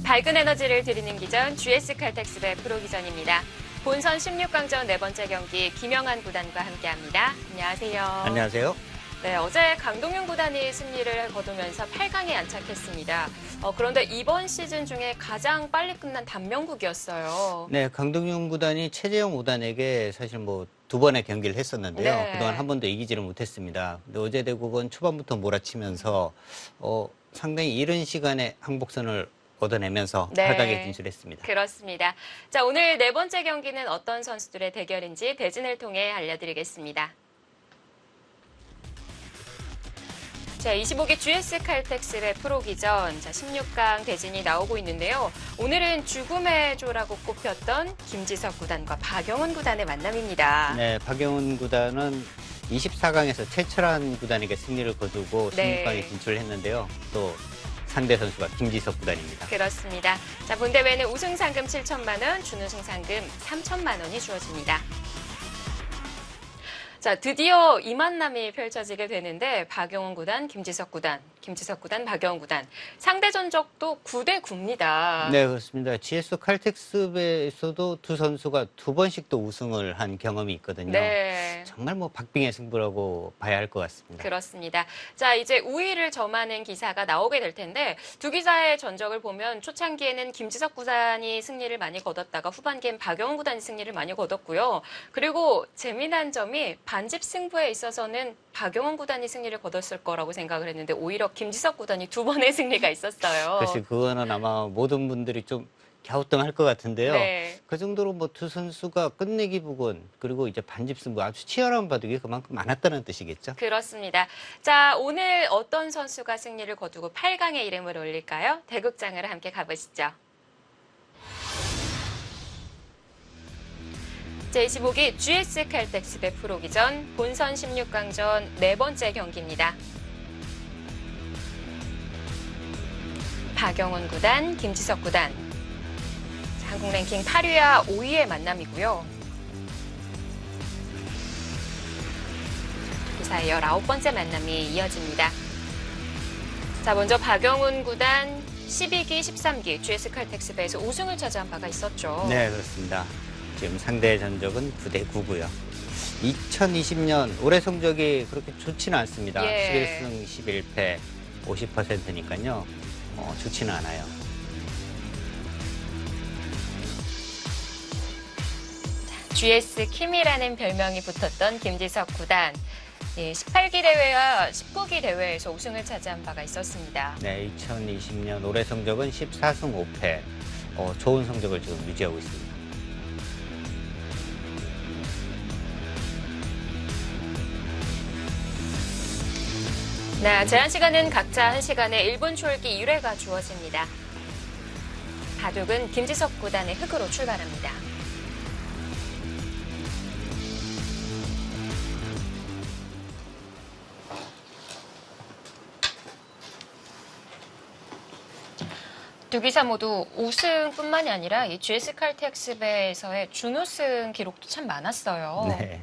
밝은 에너지를 드리는 기전 GS 칼텍스배 프로기전입니다. 본선 16강전 네 번째 경기 김영환 구단과 함께합니다. 안녕하세요. 안녕하세요. 네, 어제 강동윤 구단이 승리를 거두면서 8강에 안착했습니다. 그런데 이번 시즌 중에 가장 빨리 끝난 단명국이었어요. 네, 강동윤 구단이 최재형 5단에게 사실 두 번의 경기를 했었는데요. 네. 그동안 한 번도 이기지를 못했습니다. 근데 어제 대국은 초반부터 몰아치면서 상당히 이른 시간에 항복선을 얻어내면서 네. 8강에 진출했습니다. 그렇습니다. 자, 오늘 네 번째 경기는 어떤 선수들의 대결인지 대진을 통해 알려드리겠습니다. 자, 25기 GS 칼텍스배 프로기전, 16강 대진이 나오고 있는데요. 오늘은 죽음의 조라고 꼽혔던 김지석 구단과 박영훈 구단의 만남입니다. 네, 박영훈 구단은 24강에서 최철한 구단에게 승리를 거두고 네. 16강에 진출했는데요. 또 상대 선수가 김지석 구단입니다. 그렇습니다. 자, 본 대회는 우승 상금 7천만 원, 준우승 상금 3천만 원이 주어집니다. 자, 드디어 이 만남이 펼쳐지게 되는데 박영훈 구단, 김지석 구단, 박영훈 구단. 상대 전적도 9대 9입니다. 네, 그렇습니다. GS 칼텍스배에서도 두 선수가 두 번씩 또 우승을 한 경험이 있거든요. 네. 정말 박빙의 승부라고 봐야 할 것 같습니다. 그렇습니다. 자, 이제 우위를 점하는 기사가 나오게 될 텐데 두 기사의 전적을 보면 초창기에는 김지석 구단이 승리를 많이 거뒀다가 후반기엔 박영훈 구단이 승리를 많이 거뒀고요. 그리고 재미난 점이 반집 승부에 있어서는 박영훈 구단이 승리를 거뒀을 거라고 생각을 했는데 오히려 김지석 구단이 두 번의 승리가 있었어요. 사실 그거는 아마 모든 분들이 좀 갸우뚱할 것 같은데요. 네. 그 정도로 두 선수가 끝내기 부근 그리고 이제 반집 승부 아주 치열한 바둑이 그만큼 많았다는 뜻이겠죠. 그렇습니다. 자, 오늘 어떤 선수가 승리를 거두고 8강에 이름을 올릴까요? 대극장으로 함께 가보시죠. 제25기 GS 칼텍스배 프로기전 본선 16강전 네 번째 경기입니다. 박영훈 구단, 김지석 구단. 한국 랭킹 8위와 5위의 만남이고요. 그 사이 19번째 만남이 이어집니다. 자, 먼저 박영훈 구단 12기, 13기 GS 칼텍스배에서 우승을 차지한 바가 있었죠. 네, 그렇습니다. 지금 상대 전적은 9대 9고요. 2020년 올해 성적이 그렇게 좋지는 않습니다. 예. 11승 11패 50%니까요. 좋지는 않아요. GS 킴이라는 별명이 붙었던 김지석 구단. 18기 대회와 19기 대회에서 우승을 차지한 바가 있었습니다. 네, 2020년 올해 성적은 14승 5패. 좋은 성적을 지금 유지하고 있습니다. 네, 제한 시간은 각자 1시간에 1분 초읽기 1회가 주어집니다. 바둑은 김지석 구단의 흙으로 출발합니다. 두 기사 모두 우승뿐만이 아니라 이 GS 칼텍스배에서의 준우승 기록도 참 많았어요. 네.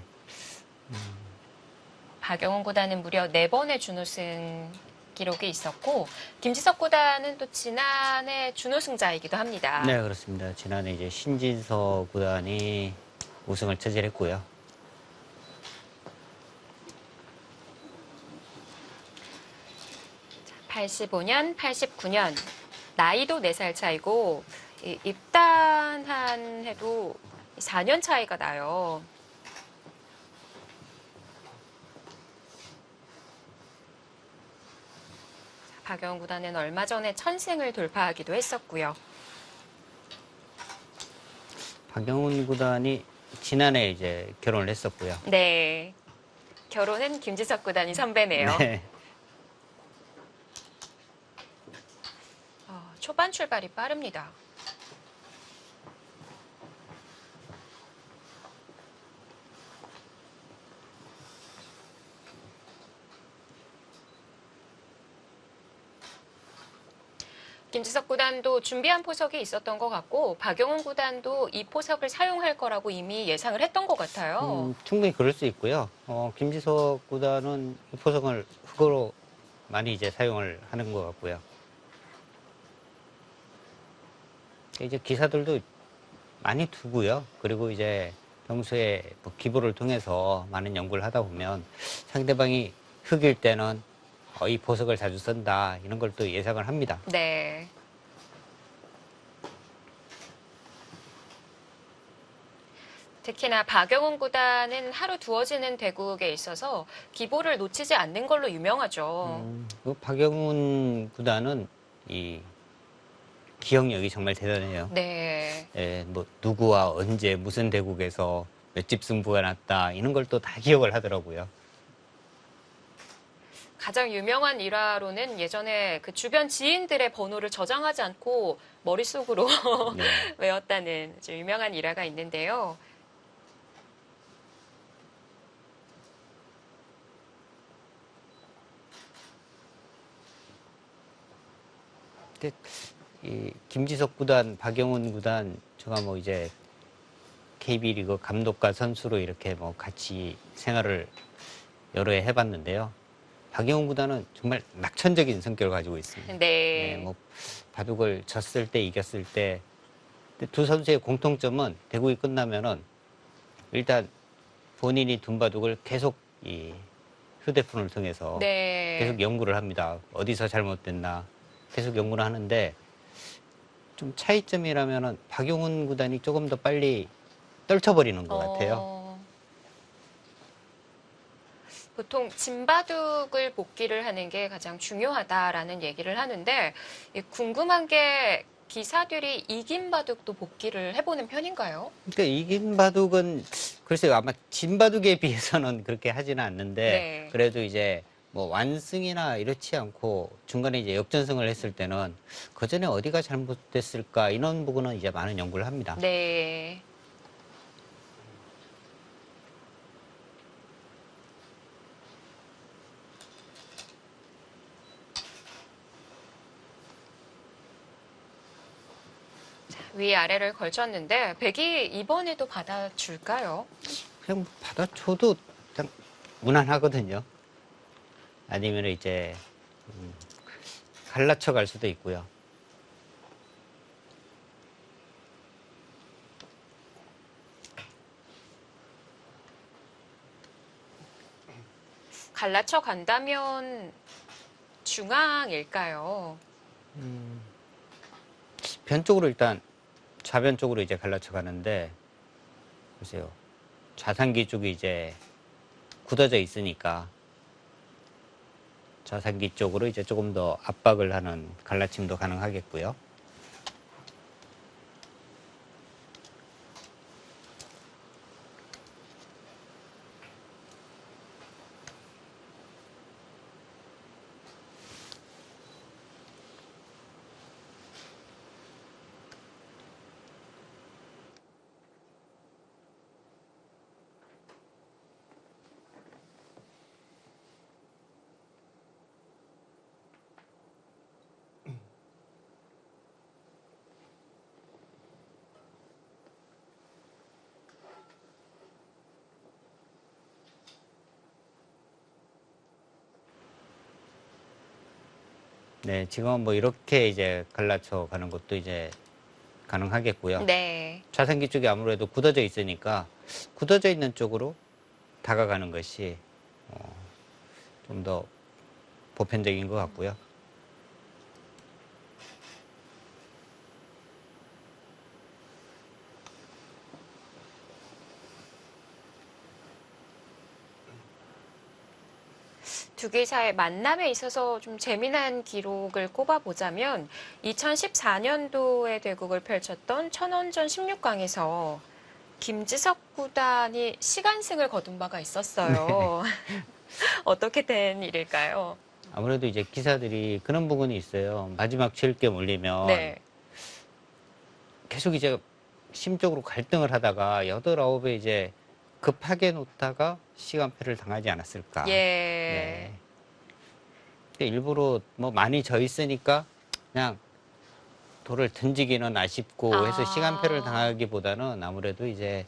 박영훈 구단은 무려 4번의 준우승 기록이 있었고 김지석 구단은 또 지난해 준우승자이기도 합니다. 네, 그렇습니다. 지난해 이제 신진서 구단이 우승을 차지했고요. 자, 85년, 89년 나이도 4살 차이고 입단한 해도 4년 차이가 나요. 박영훈 구단은 얼마 전에 1000승을 돌파하기도 했었고요. 박영훈 구단이 지난해 이제 결혼을 했었고요. 네, 결혼은 김지석 구단이 선배네요. 네. 초반 출발이 빠릅니다. 김지석 구단도 준비한 포석이 있었던 것 같고 박영훈 구단도 이 포석을 사용할 거라고 이미 예상을 했던 것 같아요. 충분히 그럴 수 있고요. 김지석 구단은 이 포석을 흙으로 많이 이제 사용을 하는 것 같고요. 이제 기사들도 많이 두고요. 그리고 이제 평소에 뭐 기부를 통해서 많은 연구를 하다 보면 상대방이 흑일 때는 이 보석을 자주 쓴다 이런 걸 또 예상을 합니다. 네. 특히나 박영훈 구단은 하루 두어지는 대국에 있어서 기보를 놓치지 않는 걸로 유명하죠. 그 박영훈 구단은 이 기억력이 정말 대단해요. 네. 예, 뭐 누구와 언제 무슨 대국에서 몇 집 승부가 났다 이런 걸 또 다 기억을 하더라고요. 가장 유명한 일화로는 예전에 그 주변 지인들의 번호를 저장하지 않고 머릿속으로 네. 외웠다는 아주 유명한 일화가 있는데요. 근데 이 김지석 구단, 박영훈 구단 제가 뭐 이제 KB리그 감독과 선수로 이렇게 뭐 같이 생활을 여러 해 해봤는데요. 박영훈 구단은 정말 낙천적인 성격을 가지고 있습니다. 네. 뭐 바둑을 졌을 때 이겼을 때 근데 두 선수의 공통점은 대국이 끝나면은 일단 본인이 둔 바둑을 계속 이 휴대폰을 통해서 네. 계속 연구를 합니다. 어디서 잘못됐나 계속 연구를 하는데 좀 차이점이라면은 박용훈 구단이 조금 더 빨리 떨쳐버리는 것 같아요. 보통 진바둑을 복기를 하는 게 가장 중요하다라는 얘기를 하는데 궁금한 게 기사들이 이긴 바둑도 복기를 해보는 편인가요? 그러니까 이긴 바둑은 글쎄요 아마 진 바둑에 비해서는 그렇게 하지는 않는데 네. 그래도 이제 뭐 완승이나 이렇지 않고 중간에 이제 역전승을 했을 때는 그 전에 어디가 잘못됐을까 이런 부분은 이제 많은 연구를 합니다. 네. 위아래를 걸쳤는데 백이 이번에도 받아줄까요? 그냥 뭐 받아줘도 그냥 무난하거든요. 아니면 이제 갈라쳐 갈 수도 있고요. 갈라쳐 간다면 중앙일까요? 변 쪽으로 일단 좌변 쪽으로 이제 갈라쳐 가는데 보세요. 좌상기 쪽이 이제 굳어져 있으니까 좌상기 쪽으로 이제 조금 더 압박을 하는 갈라침도 가능하겠고요. 네, 지금은 뭐 이렇게 이제 갈라쳐 가는 것도 이제 가능하겠고요. 네. 좌상기 쪽이 아무래도 굳어져 있으니까 굳어져 있는 쪽으로 다가가는 것이 좀 더 보편적인 것 같고요. 두 기사의 만남에 있어서 좀 재미난 기록을 꼽아보자면 2014년도에 대국을 펼쳤던 천원전 16강에서 김지석 구단이 시간승을 거둔 바가 있었어요. 어떻게 된 일일까요? 아무래도 이제 기사들이 그런 부분이 있어요. 마지막 7개 올리면 네. 계속 이제 심적으로 갈등을 하다가 8, 9에 이제 급하게 놓다가 시간패를 당하지 않았을까. 예. 네. 근데 일부러 뭐 많이 져 있으니까 그냥 돌을 던지기는 아쉽고 해서 시간패를 당하기보다는 아무래도 이제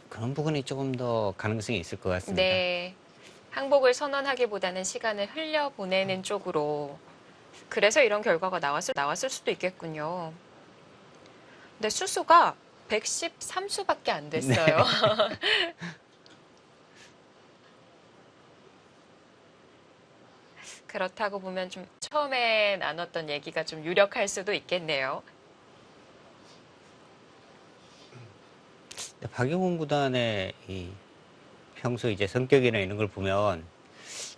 그런 부분이 조금 더 가능성이 있을 것 같습니다. 네. 항복을 선언하기보다는 시간을 흘려보내는 쪽으로 그래서 이런 결과가 나왔을 수도 있겠군요. 근데 수수가 113수밖에 안 됐어요. 그렇다고 보면 좀 처음에 나눴던 얘기가 좀 유력할 수도 있겠네요. 박용훈 구단의 이 평소 이제 성격이나 이런 걸 보면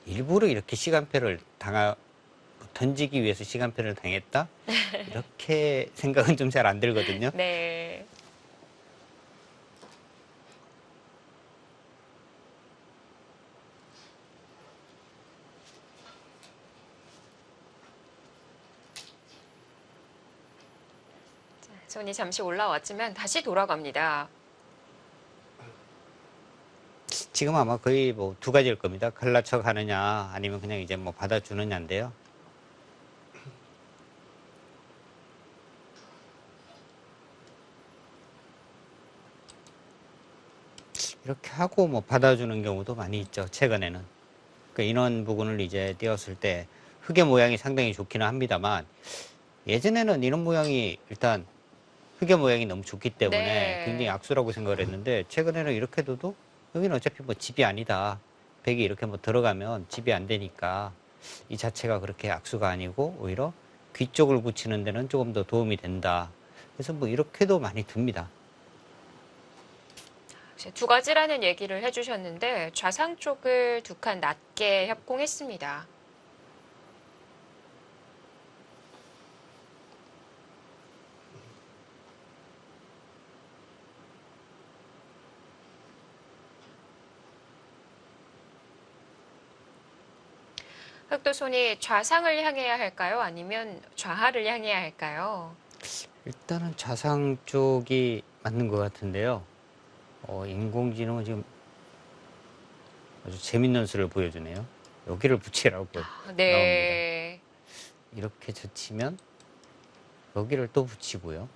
일부러 이렇게 시간표를 던지기 위해서 시간표를 당했다? 이렇게 생각은 좀 잘 안 들거든요. 네. 손이 잠시 올라왔지만 다시 돌아갑니다. 지금 아마 거의 뭐 두 가지일 겁니다. 갈라척 하느냐, 아니면 그냥 이제 뭐 받아주느냐인데요. 이렇게 하고 뭐 받아주는 경우도 많이 있죠, 최근에는. 그러니까 이런 부분을 이제 띄었을 때 흙의 모양이 상당히 좋기는 합니다만, 예전에는 이런 모양이 일단 흙의 모양이 너무 좋기 때문에 네. 굉장히 악수라고 생각을 했는데, 최근에는 이렇게 둬도 여기는 어차피 뭐 집이 아니다. 벽이 이렇게 뭐 들어가면 집이 안 되니까 이 자체가 그렇게 악수가 아니고 오히려 귀 쪽을 붙이는 데는 조금 더 도움이 된다. 그래서 뭐 이렇게도 많이 듭니다. 두 가지라는 얘기를 해주셨는데 좌상 쪽을 두 칸 낮게 협공했습니다. 흑도손이 좌상을 향해야 할까요? 아니면 좌하를 향해야 할까요? 일단은 좌상 쪽이 맞는 것 같은데요. 인공지능은 지금 아주 재밌는 수를 보여주네요. 여기를 붙이라고 나옵니다. 네. 이렇게 젖히면 여기를 또 붙이고요.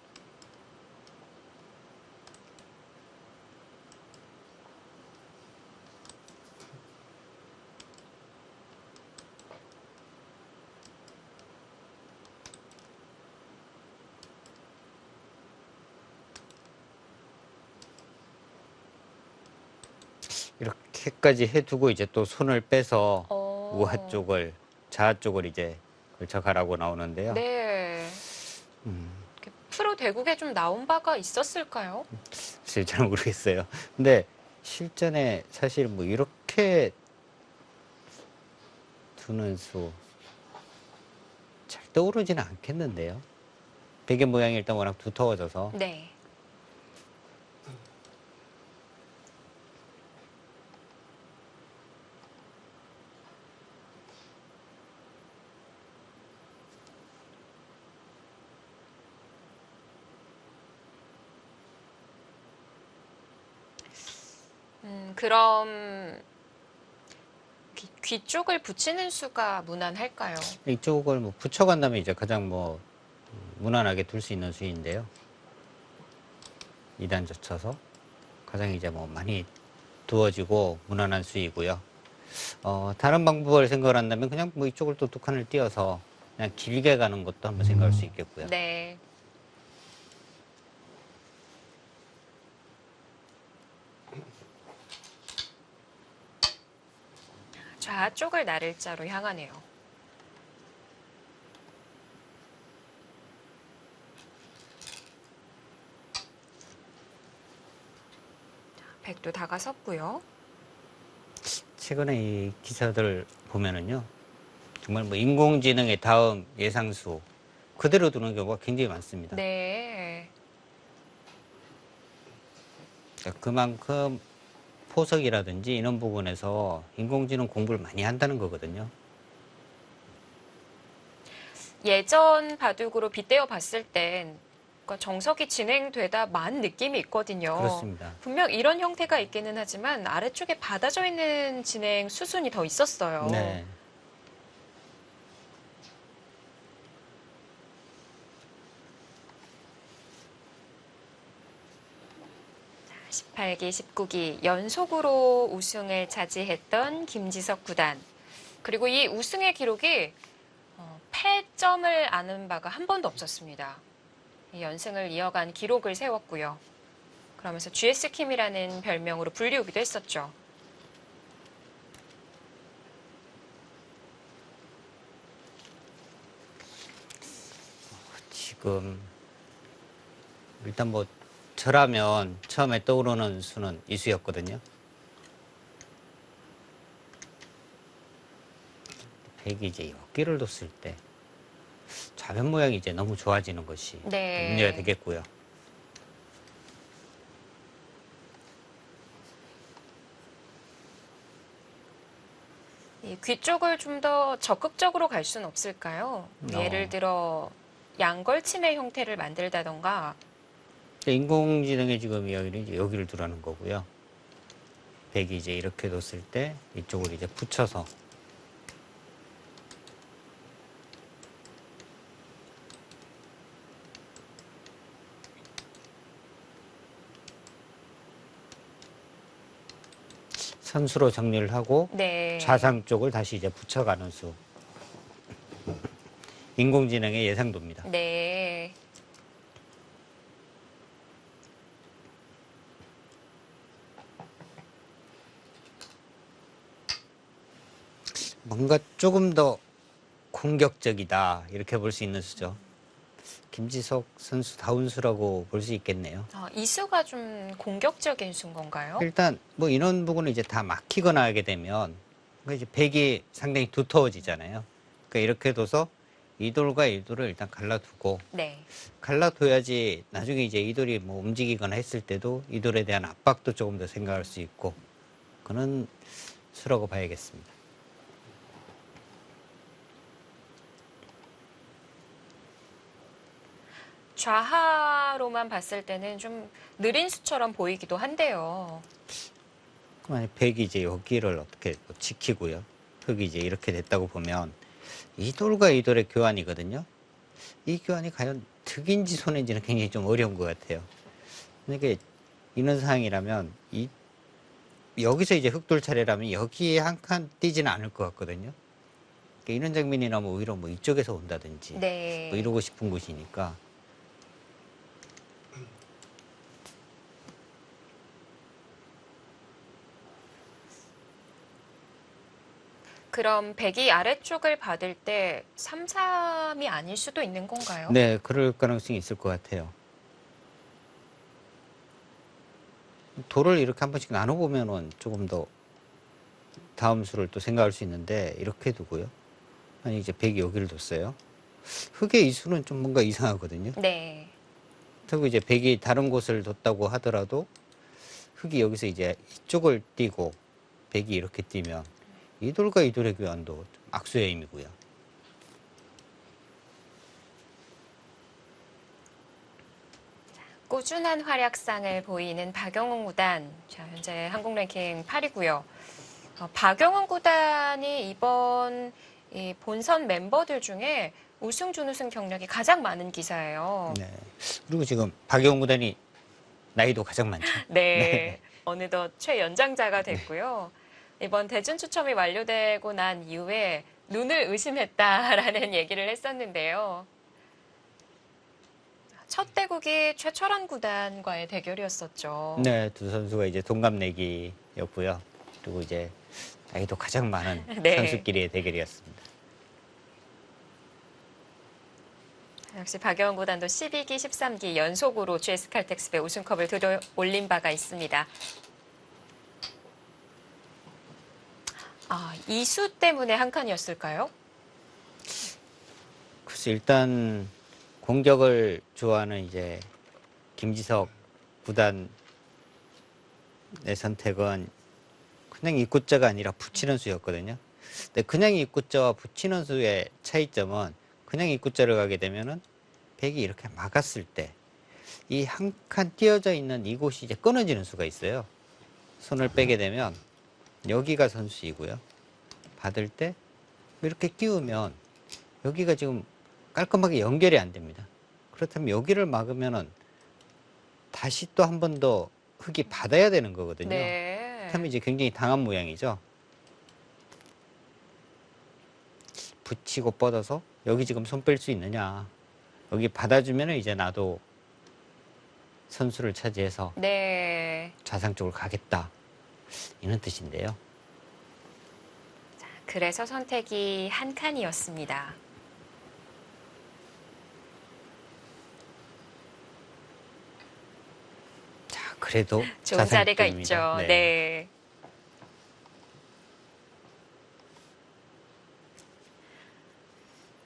이렇게까지 해두고 이제 또 손을 빼서 우하 쪽을, 자하 쪽을 이제 걸쳐가라고 나오는데요. 네. 음, 이렇게 프로 대국에 좀 나온 바가 있었을까요? 사실 잘 모르겠어요. 근데 실전에 사실 뭐 이렇게 두는 수 잘 떠오르지는 않겠는데요. 베개 모양이 일단 워낙 두터워져서. 네. 그럼 귀 쪽을 붙이는 수가 무난할까요? 이쪽을 뭐 붙여간다면 이제 가장 뭐 무난하게 둘 수 있는 수인데요. 2단 젖혀서 가장 이제 뭐 많이 두어지고 무난한 수이고요. 다른 방법을 생각을 한다면 그냥 뭐 이쪽을 또 두 칸을 띄어서 그냥 길게 가는 것도 한번 생각할 수 있겠고요. 네. 좌쪽을 나를자로 향하네요. 백도 다가섰고요. 최근에 이 기사들 보면은요, 정말 뭐 인공지능의 다음 예상수 그대로 두는 경우가 굉장히 많습니다. 네. 그러니까 그만큼 포석이라든지 이런 부분에서 인공지능 공부를 많이 한다는 거거든요. 예전 바둑으로 빗대어 봤을 땐 그러니까 정석이 진행되다 만 느낌이 있거든요. 그렇습니다. 분명 이런 형태가 있기는 하지만 아래쪽에 받아져 있는 진행 수순이 더 있었어요. 네. 자, 18기, 19기 연속으로 우승을 차지했던 김지석 구단. 그리고 이 우승의 기록이 패점을 아는 바가 한 번도 없었습니다. 이 연승을 이어간 기록을 세웠고요. 그러면서 GS 킴이라는 별명으로 불리우기도 했었죠. 지금 일단 뭐 저라면 처음에 떠오르는 수는 이수였거든요. 백이 이제 어깨를 뒀을 때 좌변 모양이 이제 너무 좋아지는 것이 네. 문제가 되겠고요. 이 귀 쪽을 좀 더 적극적으로 갈 수는 없을까요? 예를 들어 양걸침의 형태를 만들다던가. 인공지능의 지금 이야기는 이제 여기를 두라는 거고요. 백이 이제 이렇게 뒀을 때 이쪽을 이제 붙여서 선수로 정리를 하고 네. 좌상 쪽을 다시 이제 붙여가는 수. 인공지능의 예상도입니다. 네. 뭔가 조금 더 공격적이다 이렇게 볼 수 있는 수죠. 김지석 선수 다운 수라고 볼 수 있겠네요. 이 수가 좀 공격적인 수인 건가요? 일단 뭐 이런 부분을 이제 다 막히거나 하게 되면 이제 백이 상당히 두터워지잖아요. 그러니까 이렇게 둬서 이 돌과 이 돌을 일단 갈라두고 네. 갈라둬야지 나중에 이제 이 돌이 뭐 움직이거나 했을 때도 이 돌에 대한 압박도 조금 더 생각할 수 있고 그런 수라고 봐야겠습니다. 좌하로만 봤을 때는 좀 느린 수처럼 보이기도 한데요. 만약 백이 이제 여기를 어떻게 뭐 지키고요. 흙이 이제 이렇게 됐다고 보면 이 돌과 이 돌의 교환이거든요. 이 교환이 과연 득인지 손인지는 굉장히 좀 어려운 것 같아요. 만약에 이런 상황이라면 여기서 이제 흑돌 차례라면 여기에 한 칸 뛰지는 않을 것 같거든요. 그러니까 이런 장면이 나면 오히려 뭐 이쪽에서 온다든지 네. 뭐 이러고 싶은 곳이니까 그럼 백이 아래쪽을 받을 때 3, 3이 아닐 수도 있는 건가요? 네, 그럴 가능성이 있을 것 같아요. 돌을 이렇게 한 번씩 나눠보면은 조금 더 다음 수를 또 생각할 수 있는데 이렇게 두고요. 아니 이제 백이 여기를 뒀어요. 흑의 이 수는 좀 뭔가 이상하거든요. 네. 그리고 이제 백이 다른 곳을 뒀다고 하더라도 흑이 여기서 이제 이쪽을 띄고 백이 이렇게 뛰면 이 돌과 이 돌의 교환도 좀 악수의 의미고요. 꾸준한 활약상을 보이는 박영훈 구단. 자, 현재 한국 랭킹 8위고요. 박영훈 구단이 이번 이 본선 멤버들 중에 우승, 준우승 경력이 가장 많은 기사예요. 네. 그리고 지금 박영훈 구단이 나이도 가장 많죠. 네. 어느덧 최연장자가 됐고요. 이번 대준 추첨이 완료되고 난 이후에 눈을 의심했다라는 얘기를 했었는데요. 첫 대국이 최철원 구단과의 대결이었었죠. 네, 두 선수가 이제 동갑내기였고요. 그리고 이제 나이도 가장 많은 네. 선수끼리의 대결이었습니다. 역시 박영훈 구단도 12기, 13기 연속으로 GS 칼텍스배 우승컵을 들어올린 바가 있습니다. 이수 때문에 한 칸이었을까요? 그래서 일단 공격을 좋아하는 이제 김지석 구단의 선택은 그냥 입구자가 아니라 붙이는 수였거든요. 근데 그냥 입구자와 붙이는 수의 차이점은 그냥 입구자를 가게 되면은 백이 이렇게 막았을 때 이 한 칸 띄어져 있는 이곳이 이제 끊어지는 수가 있어요. 손을 빼게 되면 여기가 선수이고요. 받을 때 이렇게 끼우면 여기가 지금 깔끔하게 연결이 안 됩니다. 그렇다면 여기를 막으면은 다시 또 한 번 더 흙이 받아야 되는 거거든요. 네. 그렇다면 이제 굉장히 당한 모양이죠. 붙이고 뻗어서 여기 지금 손 뺄 수 있느냐. 여기 받아주면 이제 나도 선수를 차지해서 네. 좌상 쪽으로 가겠다. 이런 뜻인데요. 자, 그래서 선택이 한 칸이었습니다. 자, 그래도 좋은 자리가 좌상쪽입니다. 있죠. 네.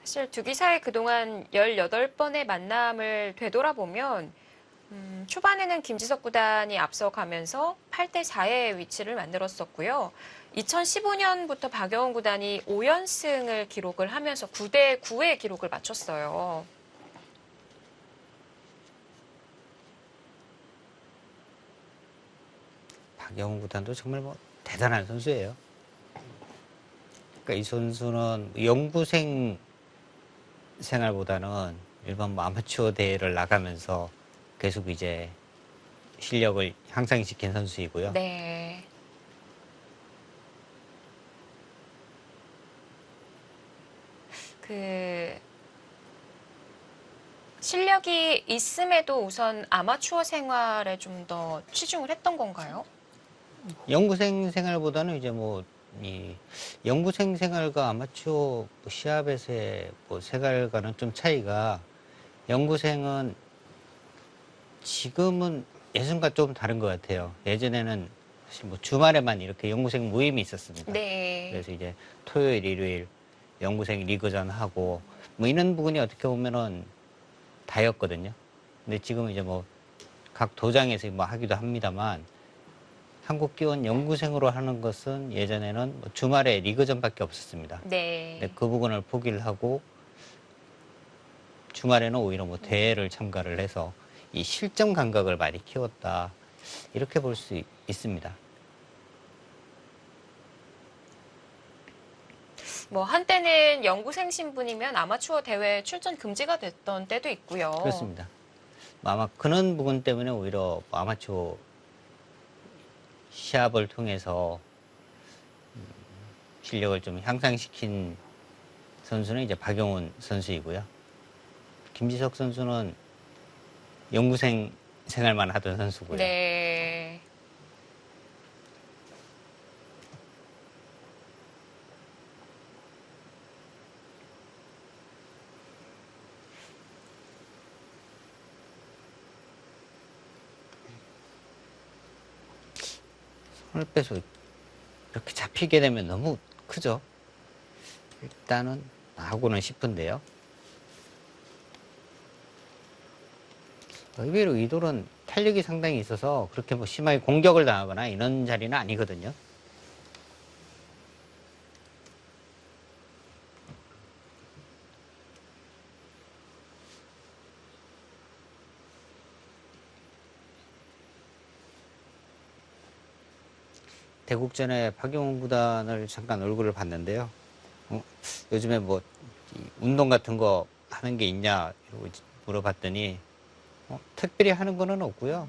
사실 두 기사의 그동안 18번의 만남을 되돌아보면 초반에는 김지석 구단이 앞서가면서 8대 4의 위치를 만들었었고요. 2015년부터 박영훈 구단이 5연승을 기록을 하면서 9대 9의 기록을 마쳤어요. 박영훈 구단도 정말 뭐 대단한 선수예요. 그러니까 이 선수는 연구생 생활보다는 일반 뭐 아마추어 대회를 나가면서 계속 이제 실력을 향상시킨 선수이고요. 네. 실력이 있음에도 우선 아마추어 생활에 좀 더 치중을 했던 건가요? 연구생 생활보다는 이제 뭐 이 연구생 생활과 아마추어 시합에서의 뭐 생활과는 좀 차이가, 연구생은 지금은 예전과 좀 다른 것 같아요. 예전에는 사실 뭐 주말에만 이렇게 연구생 모임이 있었습니다. 네. 그래서 이제 토요일, 일요일 연구생 리그전 하고 뭐 이런 부분이 어떻게 보면은 다였거든요. 근데 지금 이제 뭐 각 도장에서 뭐 하기도 합니다만, 한국기원 연구생으로 하는 것은 예전에는 뭐 주말에 리그전밖에 없었습니다. 네. 근데 그 부분을 포기를 하고 주말에는 오히려 뭐 대회를 참가를 해서 이 실전 감각을 많이 키웠다, 이렇게 볼 수 있습니다. 뭐 한때는 연구생 신분이면 아마추어 대회 출전 금지가 됐던 때도 있고요. 그렇습니다. 아마 그런 부분 때문에 오히려 아마추어 시합을 통해서 실력을 좀 향상시킨 선수는 이제 박영훈 선수이고요. 김지석 선수는 연구생 생활만 하던 선수고요. 네. 손을 빼서 이렇게 잡히게 되면 너무 크죠. 일단은 하고는 싶은데요. 의외로 이 돌은 탄력이 상당히 있어서 그렇게 뭐 심하게 공격을 당하거나 이런 자리는 아니거든요. 대국전에 박영훈 구단을 잠깐 얼굴을 봤는데요. 요즘에 뭐 운동 같은 거 하는 게 있냐 이러고 물어봤더니 특별히 하는 거는 없고요.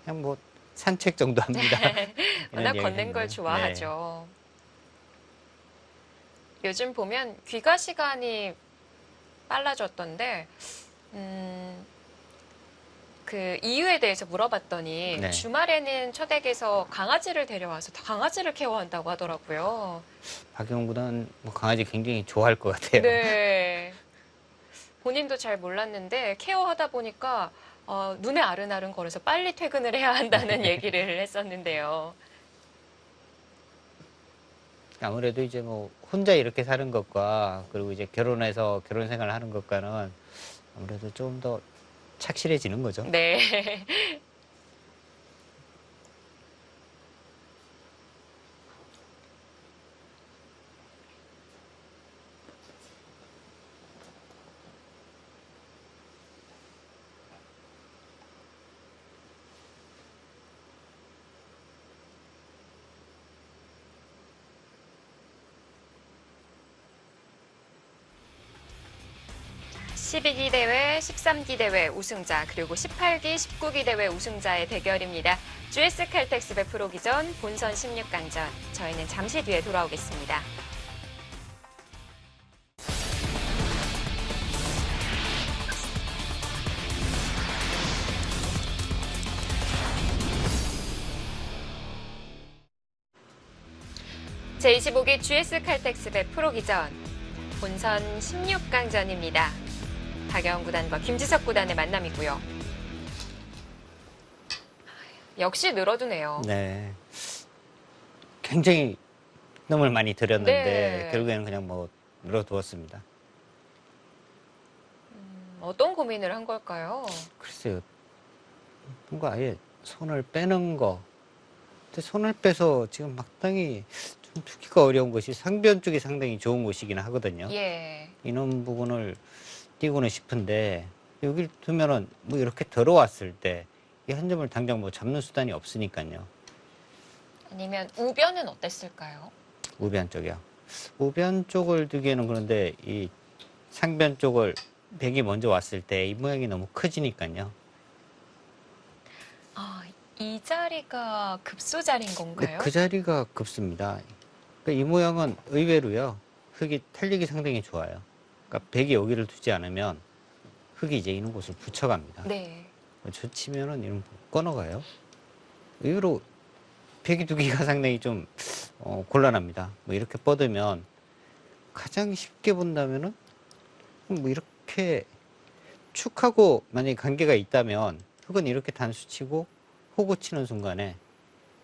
그냥 뭐 산책 정도 합니다. 워낙 이런 걷는 이야기를 걸 했는데. 좋아하죠. 요즘 보면 귀가 시간이 빨라졌던데, 그 이유에 대해서 물어봤더니 네. 주말에는 처댁에서 강아지를 데려와서 강아지를 케어한다고 하더라고요. 박영훈 구단 뭐 강아지 굉장히 좋아할 것 같아요. 네. 본인도 잘 몰랐는데 케어하다 보니까 눈에 아른아른 거려서 빨리 퇴근을 해야 한다는 얘기를 했었는데요. 아무래도 이제 뭐 혼자 이렇게 사는 것과 그리고 이제 결혼해서 결혼 생활을 하는 것과는 아무래도 좀 더 착실해지는 거죠. 네. (12기) 대회, (13기) 대회 우승자, 그리고 (18기) (19기) 대회 우승자의 대결입니다. GS 칼텍스배 프로기전 본선 16강전. 저희는 잠시 뒤에 돌아오겠습니다. 제25기 GS 칼텍스배 프로기전 본선 16강전입니다. 박영훈 구단과 김지석 구단의 만남이고요. 역시 늘어두네요. 네. 굉장히 놈을 많이 들였는데 네. 결국에는 그냥 뭐 늘어두었습니다. 어떤 고민을 한 걸까요? 글쎄요. 뭔가 아예 손을 빼는 거. 근데 손을 빼서 지금 마땅히 좀 두기가 어려운 것이 상변 쪽이 상당히 좋은 곳이긴 하거든요. 예. 이런 부분을 띄고는 싶은데 여기를 두면은 뭐 이렇게 들어왔을 때 이 한 점을 당장 뭐 잡는 수단이 없으니까요. 아니면 우변은 어땠을까요? 우변 쪽이요. 우변 쪽을 두기에는 그런데 이 상변 쪽을 백이 먼저 왔을 때 이 모양이 너무 커지니까요. 아, 이 자리가 급소 자리인 근데 건가요? 그 자리가 급습니다. 그러니까 이 모양은 의외로요. 흙이 탄력이 상당히 좋아요. 그러니까 백이 여기를 두지 않으면 흙이 이제 이런 곳을 붙여갑니다. 네. 저 치면은 이런 끊어가요. 의외로 백이 두기가 상당히 좀 곤란합니다. 뭐 이렇게 뻗으면 가장 쉽게 본다면은 뭐 이렇게 축하고 만약에 관계가 있다면 흙은 이렇게 단수 치고 호구 치는 순간에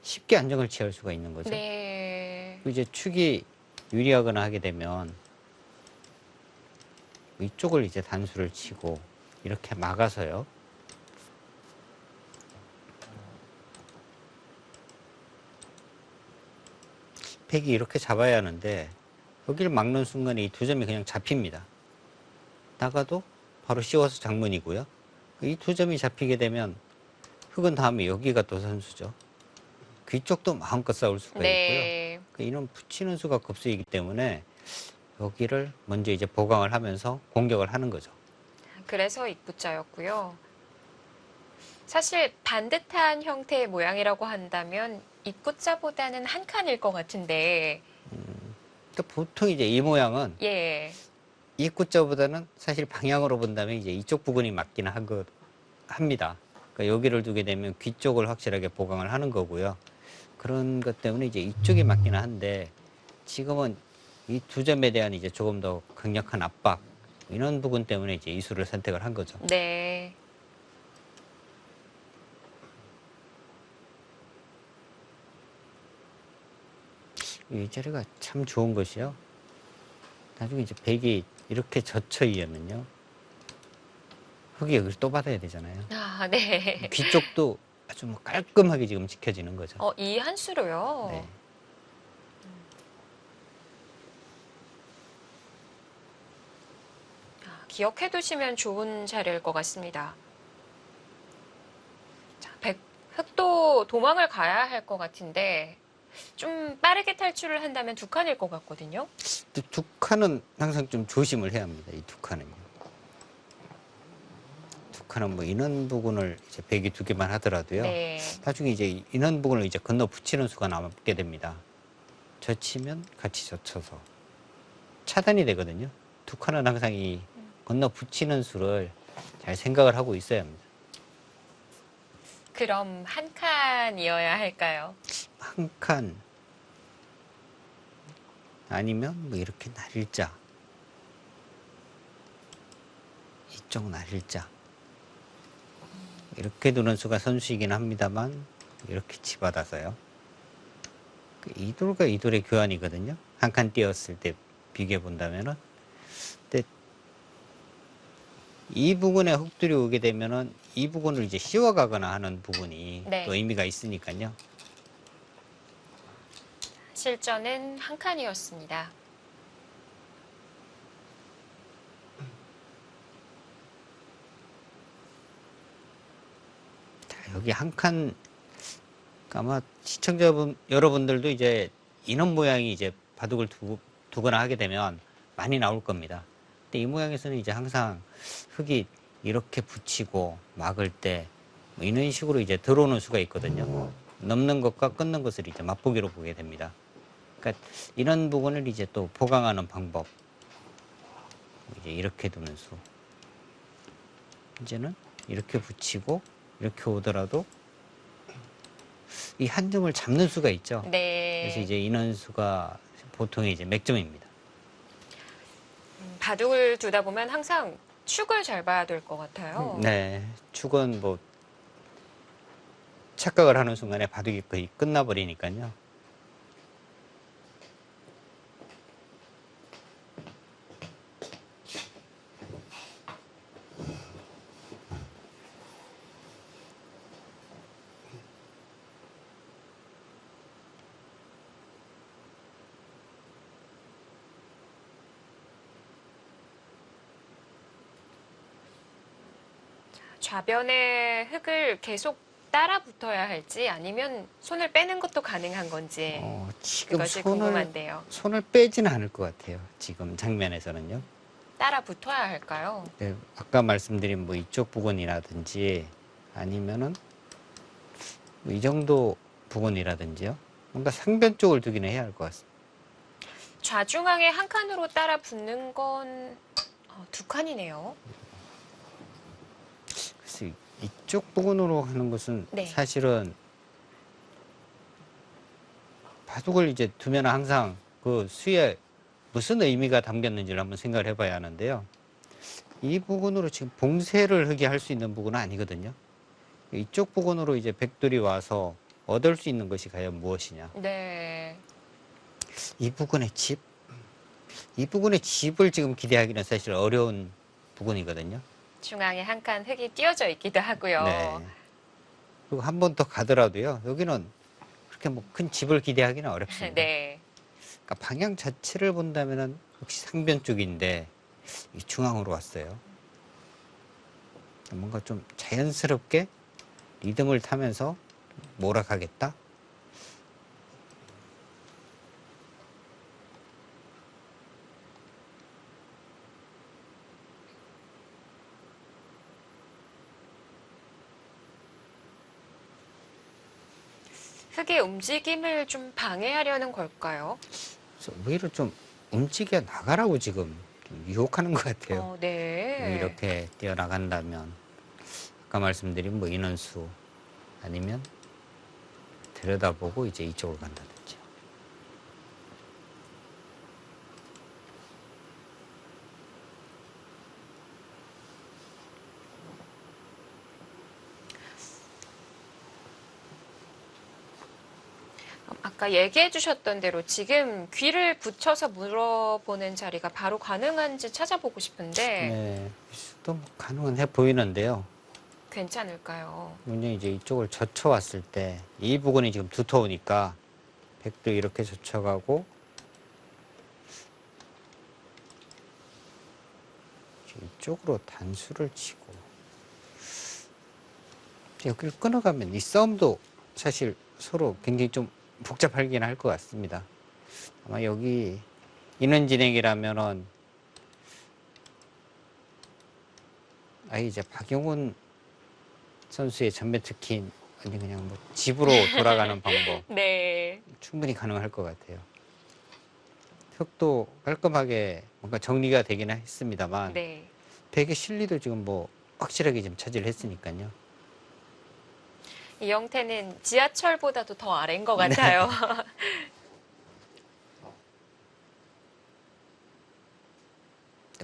쉽게 안정을 취할 수가 있는 거죠. 네. 이제 축이 유리하거나 하게 되면 이쪽을 이제 단수를 치고 이렇게 막아서요. 백이 이렇게 잡아야 하는데 여기를 막는 순간에 이 두 점이 그냥 잡힙니다. 나가도 바로 씌워서 장문이고요. 이 두 점이 잡히게 되면 흙은 다음에 여기가 또 선수죠. 귀쪽도 마음껏 싸울 수가 네. 있고요. 이런 붙이는 수가 급수이기 때문에 여기를 먼저 이제 보강을 하면서 공격을 하는 거죠. 그래서 입구자였고요. 사실 반듯한 형태의 모양이라고 한다면 입구자보다는 한 칸일 것 같은데, 그러니까 보통 이제 이 모양은 예. 입구자보다는 사실 방향으로 본다면 이제 이쪽 부분이 맞긴 합니다. 그러니까 여기를 두게 되면 귀 쪽을 확실하게 보강을 하는 거고요. 그런 것 때문에 이제 이쪽이 맞기는 한데 지금은 이 두 점에 대한 이제 조금 더 강력한 압박 이런 부분 때문에 이제 이 수를 선택을 한 거죠. 네. 이 자리가 참 좋은 것이요. 나중에 이제 백이 이렇게 젖혀 있으면요. 흙이 여기를 또 받아야 되잖아요. 아, 네. 귀 쪽도 아주 뭐 깔끔하게 지금 지켜지는 거죠. 이 한 수로요? 네. 기억해 두시면 좋은 자리일 것 같습니다. 자, 흑도 도망을 가야 할 것 같은데, 좀 빠르게 탈출을 한다면 두 칸일 것 같거든요. 두 칸은 항상 좀 조심을 해야 합니다. 이 두 칸은요. 두 칸은 뭐 인원 부분을 이제 백이 두 개만 하더라도요. 네. 나중에 이제 인원 부분을 이제 건너 붙이는 수가 남게 됩니다. 젖히면 같이 젖혀서 차단이 되거든요. 두 칸은 항상 이 건너 붙이는 수를 잘 생각을 하고 있어야 합니다. 그럼 한 칸이어야 할까요? 한 칸 아니면 뭐 이렇게 날일자 이쪽 날일자 이렇게 두는 수가 선수이긴 합니다만 이렇게 치받아서요. 이돌과 이돌의 교환이거든요. 한 칸 띄었을 때 비교해 본다면은. 근데 이 부분에 흙들이 오게 되면은 이 부분을 이제 씌워가거나 하는 부분이 네. 또 의미가 있으니까요. 실전은 한 칸이었습니다. 자, 여기 한 칸, 아마 시청자분, 여러분들도 이제 이런 모양이 이제 바둑을 두거나 하게 되면 많이 나올 겁니다. 근데 이 모양에서는 이제 항상 흙이 이렇게 붙이고 막을 때 뭐 이런 식으로 이제 들어오는 수가 있거든요. 넘는 것과 끊는 것을 이제 맛보기로 보게 됩니다. 그러니까 이런 부분을 이제 또 보강하는 방법. 이제 이렇게 두는 수. 이제는 이렇게 붙이고 이렇게 오더라도 이 한 점을 잡는 수가 있죠. 네. 그래서 이제 인원수가 보통의 이제 맥점입니다. 바둑을 두다 보면 항상 축을 잘 봐야 될 것 같아요. 네, 축은 뭐 착각을 하는 순간에 바둑이 거의 끝나버리니까요. 좌변의 흙을 계속 따라 붙어야 할지 아니면 손을 빼는 것도 가능한 건지 지금 그것이 궁금한데요. 손을 빼지는 않을 것 같아요. 지금 장면에서는요. 따라 붙어야 할까요? 네, 아까 말씀드린 뭐 이쪽 부분이라든지 아니면은 뭐이 정도 부분이라든지요. 뭔가 상변 쪽을 두기는 해야 할 것 같습니다. 좌중앙에 한 칸으로 따라 붙는 건 두 칸이네요. 그래서 이쪽 부분으로 하는 것은 네. 사실은 바둑을 이제 두면 항상 그 수에 무슨 의미가 담겼는지를 한번 생각을 해봐야 하는데요. 이 부분으로 지금 봉쇄를 하게 할 수 있는 부분은 아니거든요. 이쪽 부분으로 이제 백돌이 와서 얻을 수 있는 것이 과연 무엇이냐. 네. 이 부분의 집, 이 부분의 집을 지금 기대하기는 사실 어려운 부분이거든요. 중앙에 한 칸 흙이 띄어져 있기도 하고요. 네. 그리고 한 번 더 가더라도요. 여기는 그렇게 뭐 큰 집을 기대하기는 어렵습니다. 네. 그러니까 방향 자체를 본다면은 역시 상변 쪽인데 이 중앙으로 왔어요. 뭔가 좀 자연스럽게 리듬을 타면서 몰아가겠다. 흙의 움직임을 좀 방해하려는 걸까요? 그래서 오히려 좀 움직여 나가라고 지금 좀 유혹하는 것 같아요. 네. 이렇게 뛰어나간다면 아까 말씀드린 뭐 인원수 아니면 들여다보고 이제 이쪽으로 간다든지. 아까 얘기해 주셨던 대로 지금 귀를 붙여서 물어보는 자리가 바로 가능한지 찾아보고 싶은데 네, 또 가능은 해 보이는데요. 괜찮을까요? 문제 이제 이쪽을 젖혀왔을 때 이 부분이 지금 두터우니까 백도 이렇게 젖혀가고 이쪽으로 단수를 치고 여기를 끊어가면 이 싸움도 사실 서로 굉장히 좀 복잡하긴 할 것 같습니다. 아마 여기 인원 진행이라면은 아예 이제 박용훈 선수의 전면 특킨 아니 그냥 뭐 집으로 돌아가는 방법 네. 충분히 가능할 것 같아요. 흙도 깔끔하게 뭔가 정리가 되기는 했습니다만 네. 백의 실리도 지금 뭐 확실하게 좀 차지를 했으니까요. 이 형태는 지하철보다도 더 아래인 것 같아요.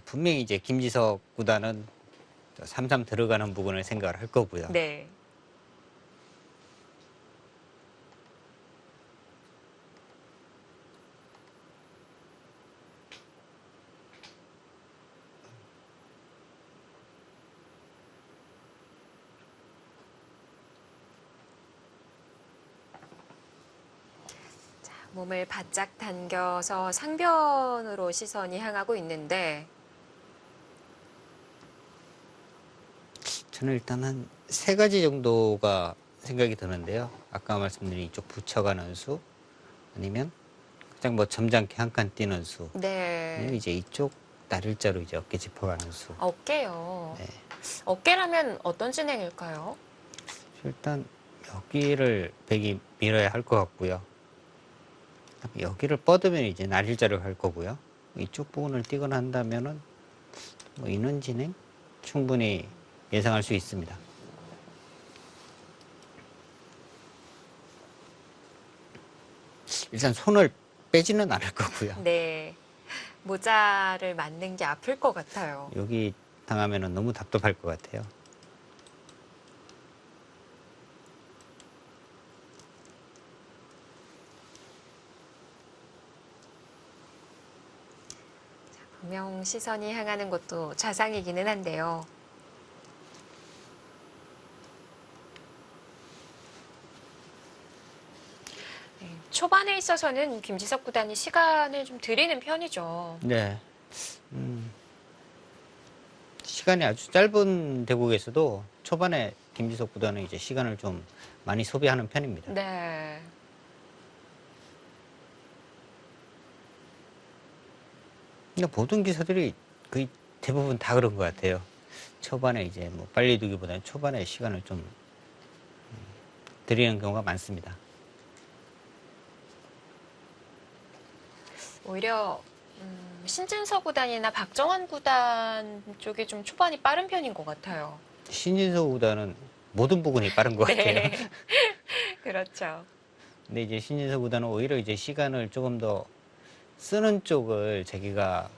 분명히 이제 김지석 구단은 3-3 들어가는 부분을 생각을 할 거고요. 네. 몸을 바짝 당겨서 상변으로 시선이 향하고 있는데 저는 일단 한 3가지 정도가 생각이 드는데요. 아까 말씀드린 이쪽 붙여가는 수 아니면 가장 뭐 점잖게 한 칸 뛰는 수 아니면 네. 이제 이쪽 날일자로 이제 어깨 짚어가는 수. 어깨요. 네. 어깨라면 어떤 진행일까요? 일단 여기를 백이 밀어야 할 것 같고요. 여기를 뻗으면 이제 날일자로 갈 거고요. 이쪽 부분을 뛰거나 한다면은 뭐 인원 진행 충분히 예상할 수 있습니다. 일단 손을 빼지는 않을 거고요. 네. 모자를 맞는 게 아플 것 같아요. 여기 당하면은 너무 답답할 것 같아요. 분명 시선이 향하는 것도 자상이기는 한데요. 네, 초반에 있어서는 김지석 구단이 시간을 좀 드리는 편이죠. 네. 시간이 아주 짧은 대국에서도 초반에 김지석 구단은 이제 시간을 좀 많이 소비하는 편입니다. 네. 근데 모든 기사들이 거의 대부분 다 그런 것 같아요. 초반에 이제 뭐 빨리 두기보다는 초반에 시간을 좀 드리는 경우가 많습니다. 오히려 신진서 구단이나 박정환 구단 쪽이 좀 초반이 빠른 편인 것 같아요. 신진서 구단은 모든 부분이 빠른 것 같아요. 네. 그렇죠. 근데 이제 신진서 구단은 오히려 이제 시간을 조금 더 쓰는 쪽을 자기가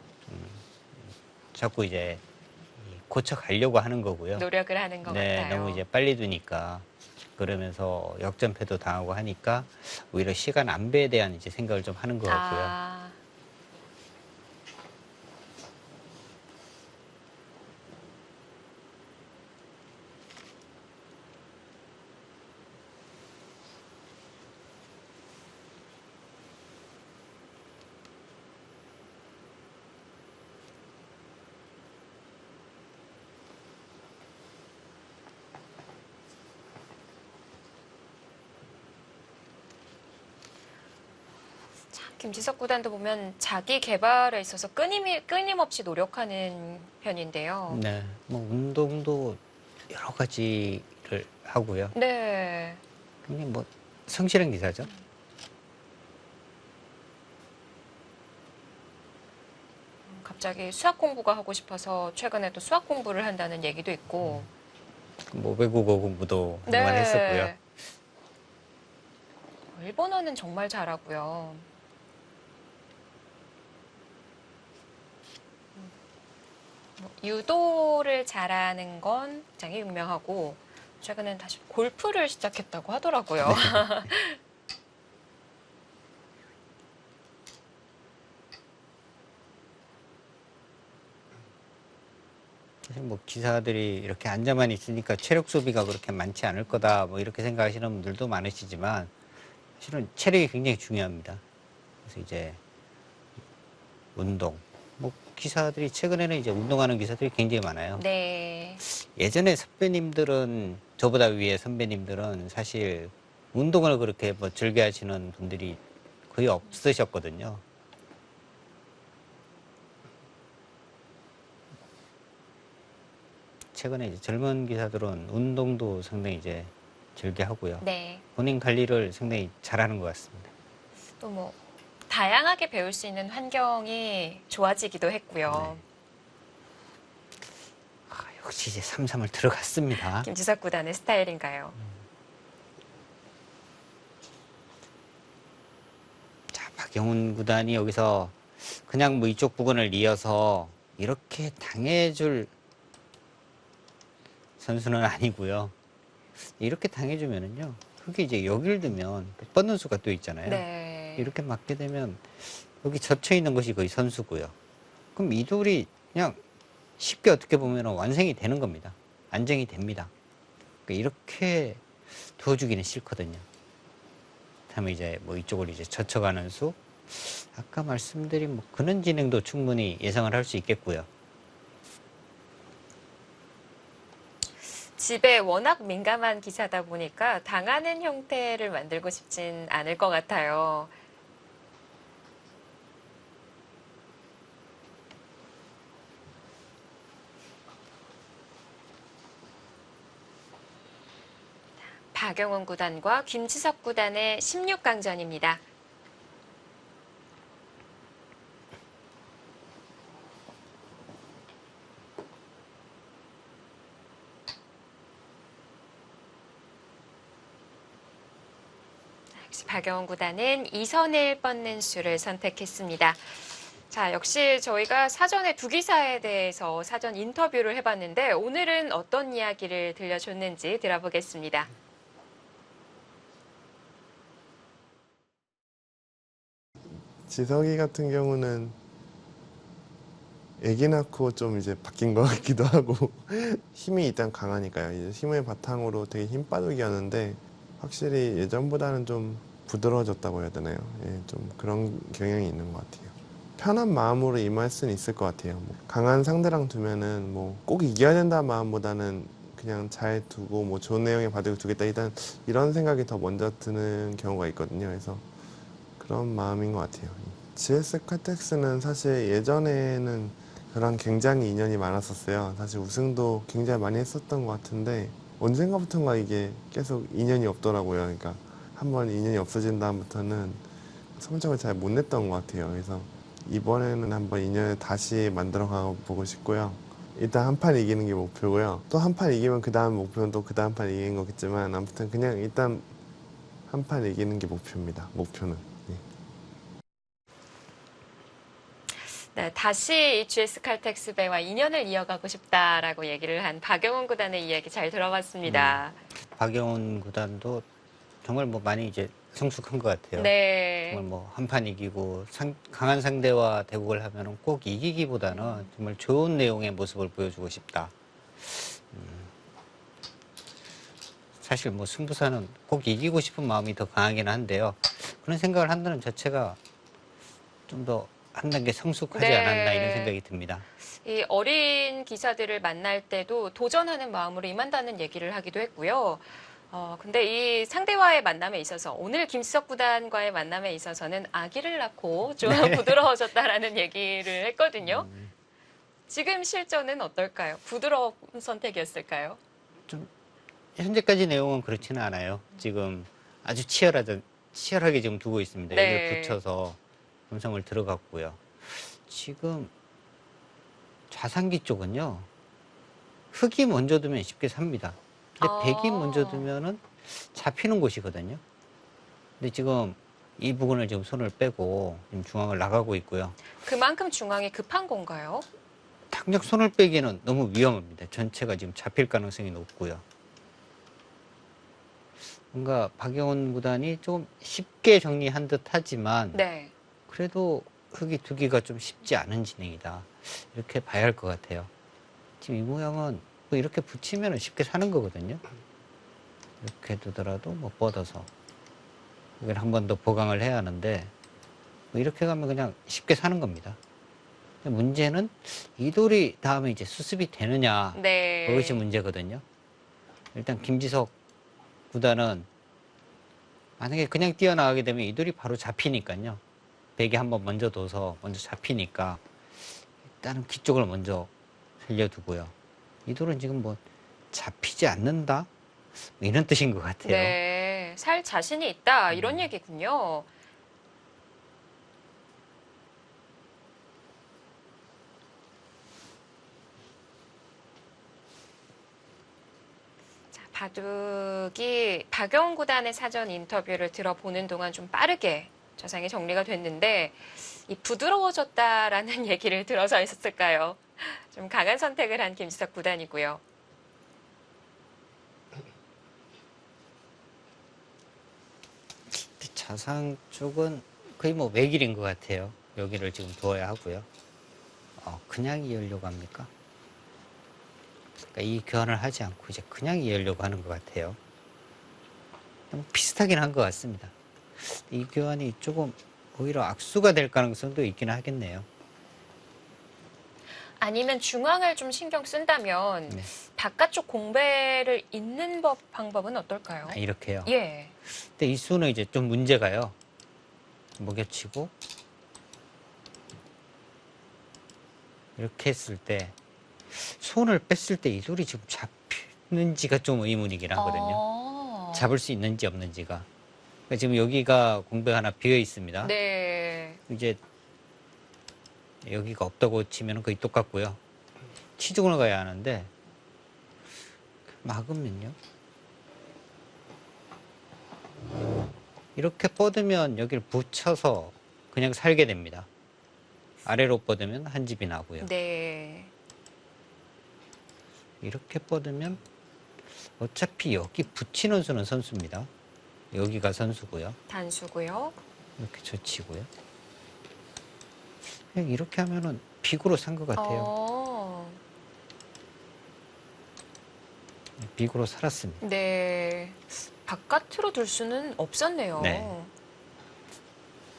자꾸 이제 고쳐 가려고 하는 거고요. 노력을 하는 것 네, 같아요. 너무 이제 빨리 두니까 그러면서 역전패도 당하고 하니까 오히려 시간 안배에 대한 이제 생각을 좀 하는 것 같고요. 아, 참 김지석 구단도 보면 자기 개발에 있어서 끊임없이 노력하는 편인데요. 네, 뭐 운동도 여러 가지를 하고요. 네. 굉장히 뭐 성실한 기사죠. 갑자기 수학 공부가 하고 싶어서 최근에 또 수학 공부를 한다는 얘기도 있고. 뭐 외국어 공부도 한동안 했었고요. 네. 일본어는 정말 잘하고요. 뭐 유도를 잘하는 건 굉장히 유명하고 최근엔 다시 골프를 시작했다고 하더라고요. 사실 뭐 기사들이 이렇게 앉아만 있으니까 체력 소비가 그렇게 많지 않을 거다 뭐 이렇게 생각하시는 분들도 많으시지만 실은 체력이 굉장히 중요합니다. 그래서 이제 운동 뭐 기사들이 최근에는 이제 운동하는 기사들이 굉장히 많아요. 네. 예전에 선배님들은 저보다 위에 선배님들은 사실 운동을 그렇게 뭐 즐겨 하시는 분들이 거의 없으셨거든요. 최근에 이제 젊은 기사들은 운동도 상당히 이제 즐겨 하고요. 네. 본인 관리를 상당히 잘하는 것 같습니다. 또 뭐 다양하게 배울 수 있는 환경이 좋아지기도 했고요. 아, 역시 이제 삼삼을 들어갔습니다. 김지석 구단의 스타일인가요? 자, 박영훈 구단이 여기서 그냥 뭐 이쪽 부근을 이어서 이렇게 당해줄 선수는 아니고요. 이렇게 당해주면은요, 그게 이제 여기를 두면 못 받는 수가 또 있잖아요. 네. 이렇게 맞게 되면 여기 젖혀 있는 것이 거의 선수고요. 그럼 이 돌이 그냥 쉽게 어떻게 보면 완성이 되는 겁니다. 안정이 됩니다. 그러니까 이렇게 두어주기는 싫거든요. 다음에 이제 뭐 이쪽을 이제 젖혀가는 수, 아까 말씀드린 뭐 근원 진행도 충분히 예상을 할 수 있겠고요. 집에 워낙 민감한 기사다 보니까 당하는 형태를 만들고 싶진 않을 것 같아요. 박영훈 구단과 김지석 구단의 16강전입니다. 역시 박영훈 구단은 이선을 뻗는 수를 선택했습니다. 자, 역시 저희가 사전에 두 기사에 대해서 사전 인터뷰를 해봤는데 오늘은 어떤 이야기를 들려줬는지 들어보겠습니다. 지석이 같은 경우는 아기 낳고 좀 이제 바뀐 것 같기도 하고 힘이 일단 강하니까요. 이제 힘을 바탕으로 되게 힘바둑이었는데 확실히 예전보다는 좀 부드러워졌다고 해야 되나요? 예, 좀 그런 경향이 있는 것 같아요. 편한 마음으로 임할 수는 있을 것 같아요. 뭐 강한 상대랑 두면은 뭐 꼭 이겨야 된다는 마음보다는 그냥 잘 두고 뭐 좋은 내용의 바둑을 두겠다 일단 이런 생각이 더 먼저 드는 경우가 있거든요. 그래서 그런 마음인 것 같아요. GS 칼텍스는 사실 예전에는 저랑 굉장히 인연이 많았었어요. 사실 우승도 굉장히 많이 했었던 것 같은데 언젠가부터인가 이게 계속 인연이 없더라고요. 그러니까 한번 인연이 없어진 다음부터는 성적을 잘 못 냈던 것 같아요. 그래서 이번에는 한번 인연을 다시 만들어 가보고 싶고요. 일단 한 판 이기는 게 목표고요. 또 한 판 이기면 그 다음 목표는 또 그 다음 판 이기는 거겠지만 아무튼 그냥 일단 한 판 이기는 게 목표입니다. 목표는. 예. 네, 다시 이 GS 칼텍스배와 인연을 이어가고 싶다라고 얘기를 한 박영훈 구단의 이야기 잘 들어봤습니다. 박영훈 구단도 정말 뭐 많이 이제 성숙한 것 같아요. 네. 정말 뭐 한 판 이기고 강한 상대와 대국을 하면은 꼭 이기기보다는 정말 좋은 내용의 모습을 보여주고 싶다. 사실 뭐 승부사는 꼭 이기고 싶은 마음이 더 강하긴 한데요. 그런 생각을 한다는 자체가 좀 더 한 단계 성숙하지 네. 않았나 이런 생각이 듭니다. 이 어린 기사들을 만날 때도 도전하는 마음으로 임한다는 얘기를 하기도 했고요. 근데 이 상대와의 만남에 있어서 오늘 김지석 구단과의 만남에 있어서는 아기를 낳고 좀 부드러워졌다라는 얘기를 했거든요. 지금 실전은 어떨까요? 부드러운 선택이었을까요? 좀 현재까지 내용은 그렇지는 않아요. 지금 아주 치열하게 지금 두고 있습니다. 네. 여기를 붙여서 음성을 들어갔고요. 지금 좌상기 쪽은요. 흑이 먼저 두면 쉽게 삽니다. 근데 백이 먼저 두면은 잡히는 곳이거든요. 근데 지금 이 부분을 지금 손을 빼고 지금 중앙을 나가고 있고요. 그만큼 중앙이 급한 건가요? 당장 손을 빼기는 너무 위험합니다. 전체가 지금 잡힐 가능성이 높고요. 뭔가 박영훈 구단이 좀 쉽게 정리한 듯 하지만 네. 그래도 흑이 두기가 좀 쉽지 않은 진행이다. 이렇게 봐야 할 것 같아요. 지금 이 모양은 뭐 이렇게 붙이면 쉽게 사는 거거든요. 이렇게 두더라도 뭐 뻗어서 이걸 한 번 더 보강을 해야 하는데 뭐 이렇게 가면 그냥 쉽게 사는 겁니다. 근데 문제는 이 돌이 다음에 이제 수습이 되느냐 네. 그것이 문제거든요. 일단 김지석 구단은 만약에 그냥 뛰어나가게 되면 이 돌이 바로 잡히니까요. 백에 한번 먼저 둬서 먼저 잡히니까 일단은 귀쪽을 먼저 살려두고요. 이 돌은 지금 뭐 잡히지 않는다? 뭐 이런 뜻인 것 같아요. 네. 살 자신이 있다. 이런 얘기군요. 자, 바둑이 박영훈 구단의 사전 인터뷰를 들어보는 동안 좀 빠르게 좌상이 정리가 됐는데 이 부드러워졌다라는 얘기를 들어서 있었을까요? 좀 강한 선택을 한 김지석 구단이고요. 좌상 쪽은 거의 뭐 외길인 것 같아요. 여기를 지금 두어야 하고요. 그냥 이으려고 합니까? 그러니까 이 교환을 하지 않고 이제 그냥 이으려고 하는 것 같아요. 비슷하긴 한 것 같습니다. 이 교환이 조금 오히려 악수가 될 가능성도 있기는 하겠네요. 아니면 중앙을 좀 신경 쓴다면 네. 바깥쪽 공배를 잇는 방법은 어떨까요? 이렇게요. 예. 근데 이 수는 이제 좀 문제가요. 먹여치고 이렇게 했을 때 손을 뺐을 때 이 돌이 지금 잡히는지가 좀 의문이긴 하거든요. 잡을 수 있는지 없는지가. 그러니까 지금 여기가 공백 하나 비어 있습니다. 네. 이제 여기가 없다고 치면 거의 똑같고요. 치중을 가야 하는데 막으면요. 이렇게 뻗으면 여기를 붙여서 그냥 살게 됩니다. 아래로 뻗으면 한 집이 나고요. 네. 이렇게 뻗으면 어차피 여기 붙이는 수는 선수입니다. 여기가 선수고요. 단수고요. 이렇게 젖히고요. 그냥 이렇게 하면은 빅으로 산 것 같아요. 빅으로 살았습니다. 네. 바깥으로 둘 수는 없었네요. 네.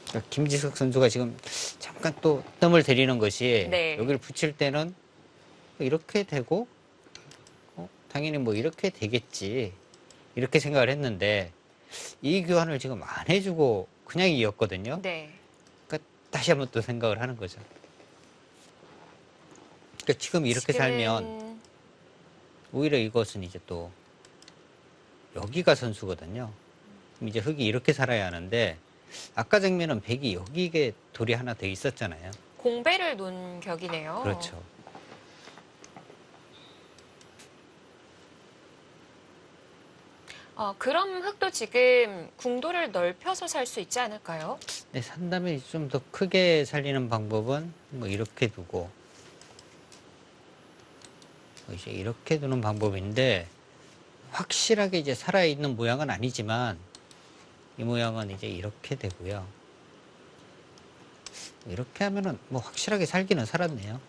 그러니까 김지석 선수가 지금 잠깐 또 뜸을 들이는 것이 네. 여기를 붙일 때는 이렇게 되고 당연히 뭐 이렇게 되겠지 이렇게 생각을 했는데 이 교환을 지금 안 해주고 그냥 이었거든요. 네. 그러니까 다시 한번 또 생각을 하는 거죠. 그러니까 지금 이렇게 살면 오히려 이것은 이제 또 여기가 선수거든요. 그럼 이제 흙이 이렇게 살아야 하는데 아까 장면은 백이 여기에 돌이 하나 더 있었잖아요. 공배를 놓은 격이네요. 그렇죠. 그럼 흙도 지금 궁도를 넓혀서 살 수 있지 않을까요? 네, 산다면 좀 더 크게 살리는 방법은 뭐 이렇게 두고 이제 이렇게 두는 방법인데 확실하게 이제 살아있는 모양은 아니지만 이 모양은 이제 이렇게 되고요. 이렇게 하면은 뭐 확실하게 살기는 살았네요.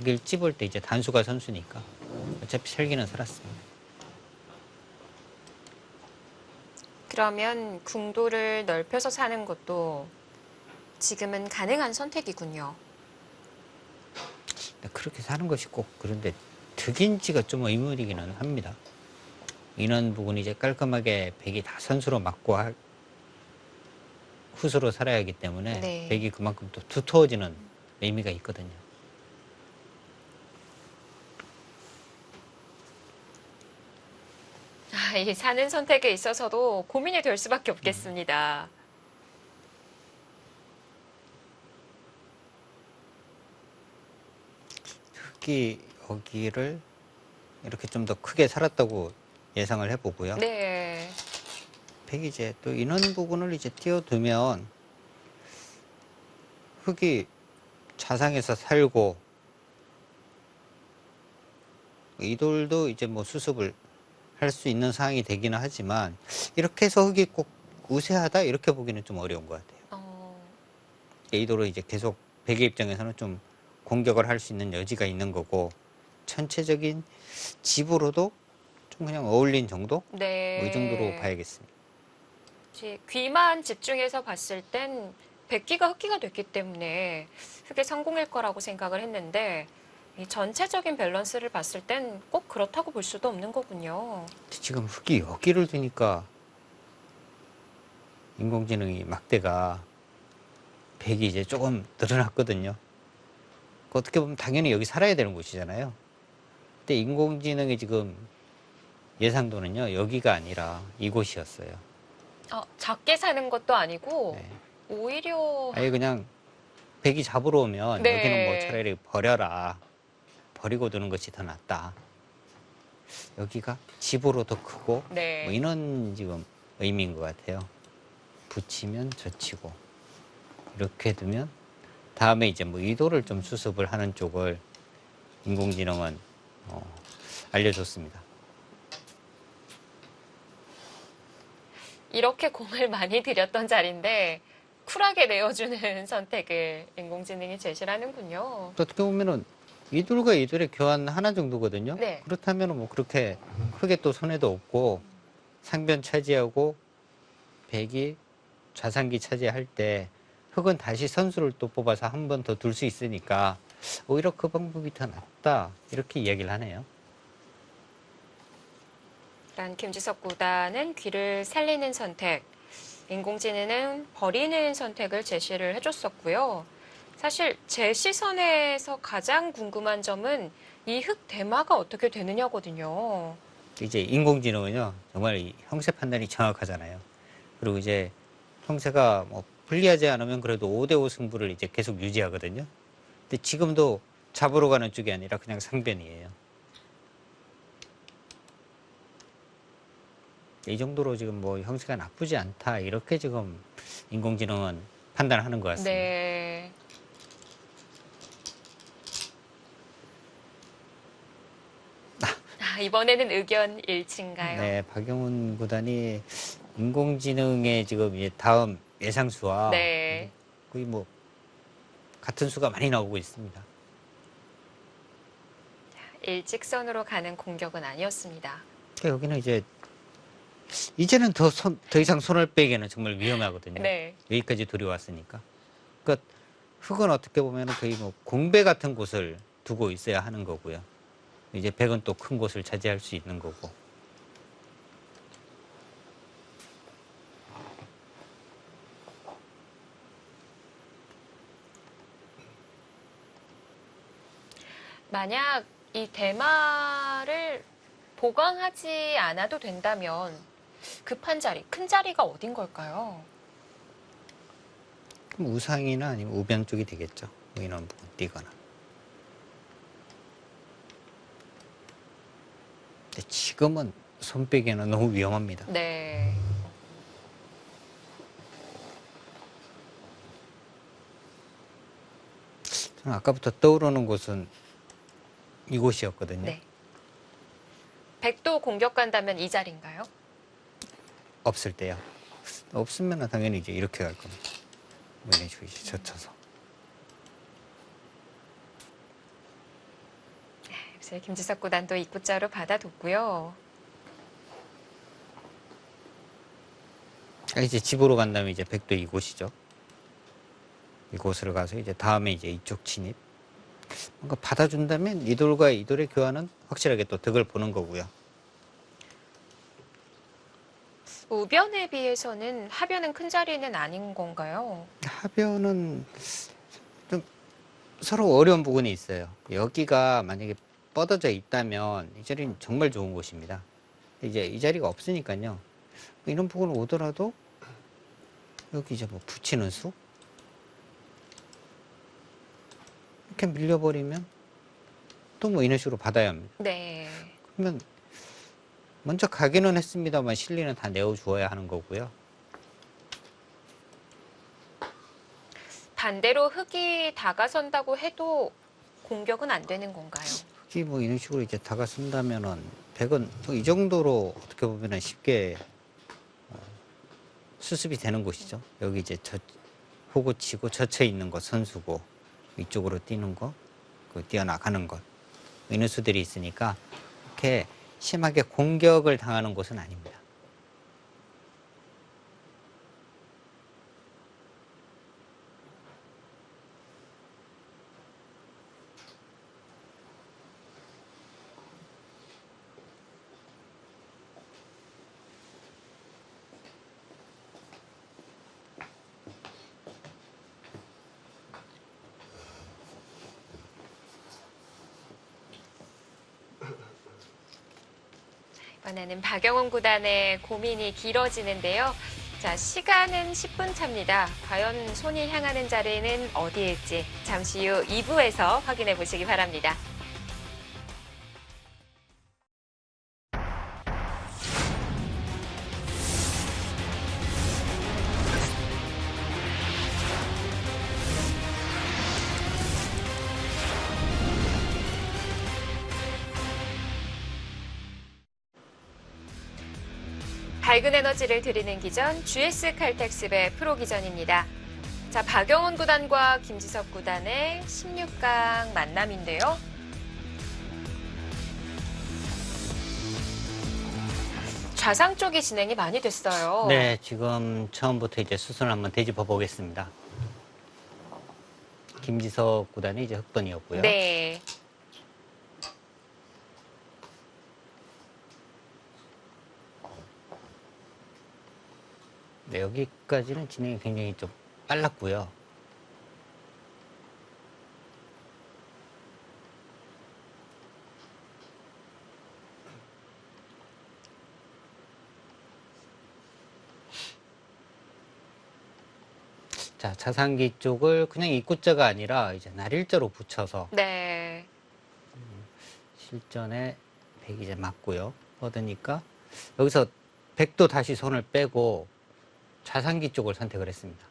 이걸 찝을 때 이제 단수가 선수니까 어차피 살기는 살았습니다. 그러면 궁도를 넓혀서 사는 것도 지금은 가능한 선택이군요. 그렇게 사는 것이 꼭 그런데 득인지가 좀 의문이기는 합니다. 이런 부분이 이제 깔끔하게 백이 다 선수로 맞고 후수로 살아야 하기 때문에 네. 백이 그만큼 또 두터워지는 의미가 있거든요. 이 사는 선택에 있어서도 고민이 될 수밖에 없겠습니다. 흙이 여기를 이렇게 좀 더 크게 살았다고 예상을 해보고요. 네. 백이 이제 또 이런 부분을 이제 띄워두면 흙이 좌상에서 살고 이 돌도 이제 뭐 수습을 할 수 있는 상황이 되기는 하지만 이렇게 해서 흙이 꼭 우세하다 이렇게 보기는 좀 어려운 것 같아요. 이 돌을 이제 계속 백의 입장에서는 좀 공격을 할 수 있는 여지가 있는 거고 전체적인 집으로도 좀 그냥 어울린 정도? 네. 뭐 이 정도로 봐야겠습니다. 귀만 집중해서 봤을 땐 백기가 흑기가 됐기 때문에 흑의 성공일 거라고 생각을 했는데 이 전체적인 밸런스를 봤을 땐 꼭 그렇다고 볼 수도 없는 거군요. 지금 흙이 여기를 두니까 인공지능이 막대가 백이 이제 조금 늘어났거든요. 어떻게 보면 당연히 여기 살아야 되는 곳이잖아요. 근데 인공지능이 지금 예상도는요, 여기가 아니라 이곳이었어요. 작게 사는 것도 아니고 네. 오히려 아예 그냥 백이 잡으러 오면 네. 여기는 뭐 차라리 버려라. 버리고 두는 것이 더 낫다. 여기가 집으로 더 크고 네. 뭐 이런 지금 의미인 것 같아요. 붙이면 젖히고 이렇게 두면 다음에 이제 뭐 의도를 좀 수습을 하는 쪽을 인공지능은 알려줬습니다. 이렇게 공을 많이 들였던 자리인데 쿨하게 내어주는 선택을 인공지능이 제시를 하는군요. 또 어떻게 보면은 이돌과 이돌의 교환 하나 정도거든요. 네. 그렇다면 뭐 그렇게 크게 또 손해도 없고 상변 차지하고 백이 좌상기 차지할 때 흑은 다시 선수를 또 뽑아서 한 번 더 둘 수 있으니까 오히려 그 방법이 더 낫다 이렇게 이야기를 하네요. 일단 김지석 구단은 귀를 살리는 선택, 인공지능은 버리는 선택을 제시를 해줬었고요. 사실 제 시선에서 가장 궁금한 점은 이 흙 대마가 어떻게 되느냐거든요. 이제 인공지능은요 정말 이 형세 판단이 정확하잖아요. 그리고 이제 형세가 뭐 불리하지 않으면 그래도 5대5 승부를 이제 계속 유지하거든요. 근데 지금도 잡으러 가는 쪽이 아니라 그냥 상변이에요. 이 정도로 지금 뭐 형세가 나쁘지 않다 이렇게 지금 인공지능은 판단하는 것 같습니다. 네. 이번에는 의견 일치인가요? 네, 박영훈 구단이 인공지능의 지금 이제 다음 예상수와 네. 거의 뭐 같은 수가 많이 나오고 있습니다. 일직선으로 가는 공격은 아니었습니다. 그러니까 여기는 이제는 더 이상 손을 빼기에는 정말 위험하거든요. 네. 여기까지 들여왔으니까. 그러니까 흙은 어떻게 보면 거의 뭐 공배 같은 곳을 두고 있어야 하는 거고요. 이제 백은 또 큰 곳을 차지할 수 있는 거고. 만약 이 대마를 보강하지 않아도 된다면 급한 자리, 큰 자리가 어딘 걸까요? 그럼 우상이나 아니면 우변 쪽이 되겠죠. 뭐 이런 부분 띄거나. 근데 지금은 손 빼기에는 너무 위험합니다. 네. 저는 아까부터 떠오르는 곳은 이곳이었거든요. 네. 백도 공격 간다면 이 자리인가요? 없을 때요. 없으면 당연히 이제 이렇게 갈 겁니다. 뭐 이런 식으로 이제 젖혀서. 역시 김지석 구단도 입구자로 받아뒀고요. 이제 집으로 간다면 이제 백도 이곳이죠. 이곳으로 가서 이제 다음에 이제 이쪽 진입. 뭔가 받아준다면 이 돌과 이 돌의 교환은 확실하게 또 득을 보는 거고요. 우변에 비해서는 하변은 큰 자리는 아닌 건가요? 하변은 좀 서로 어려운 부분이 있어요. 여기가 만약에 뻗어져 있다면 이 자리는 정말 좋은 곳입니다. 이제 이 자리가 없으니까요. 이런 부분을 오더라도 여기 이제 뭐 붙이는 수? 이렇게 밀려버리면 또 뭐 이런 식으로 받아야 합니다. 네. 그러면 먼저 가기는 했습니다만 실리는 다 내어주어야 하는 거고요. 반대로 흙이 다가선다고 해도 공격은 안 되는 건가요? 흙이 뭐 이런 식으로 이제 다가선다면은 백은 뭐이 정도로 어떻게 보면은 쉽게 수습이 되는 곳이죠. 여기 이제 호구 치고 젖혀 있는 거 선수고 이쪽으로 뛰는 거, 그 뛰어나가는 것 이런 수들이 있으니까 이렇게 심하게 공격을 당하는 곳은 아닙니다. 이번에는 박영훈 구단의 고민이 길어지는데요. 자, 시간은 10분 차입니다. 과연 손이 향하는 자리는 어디일지 잠시 후 2부에서 확인해 보시기 바랍니다. 밝은 에너지를 드리는 기전 GS 칼텍스의 프로 기전입니다. 자, 박영훈 구단과 김지석 구단의 16강 만남인데요. 좌상 쪽이 진행이 많이 됐어요. 네, 지금 처음부터 이제 수순을 한번 되짚어 보겠습니다. 김지석 구단이 이제 흑번이었고요. 네. 네, 여기까지는 진행이 굉장히 좀 빨랐고요. 자, 자상기 쪽을 그냥 입구자가 아니라 이제 날일자로 붙여서 네. 실전에 백이 이제 맞고요. 얻으니까 여기서 백도 다시 손을 빼고 자상기 쪽을 선택을 했습니다.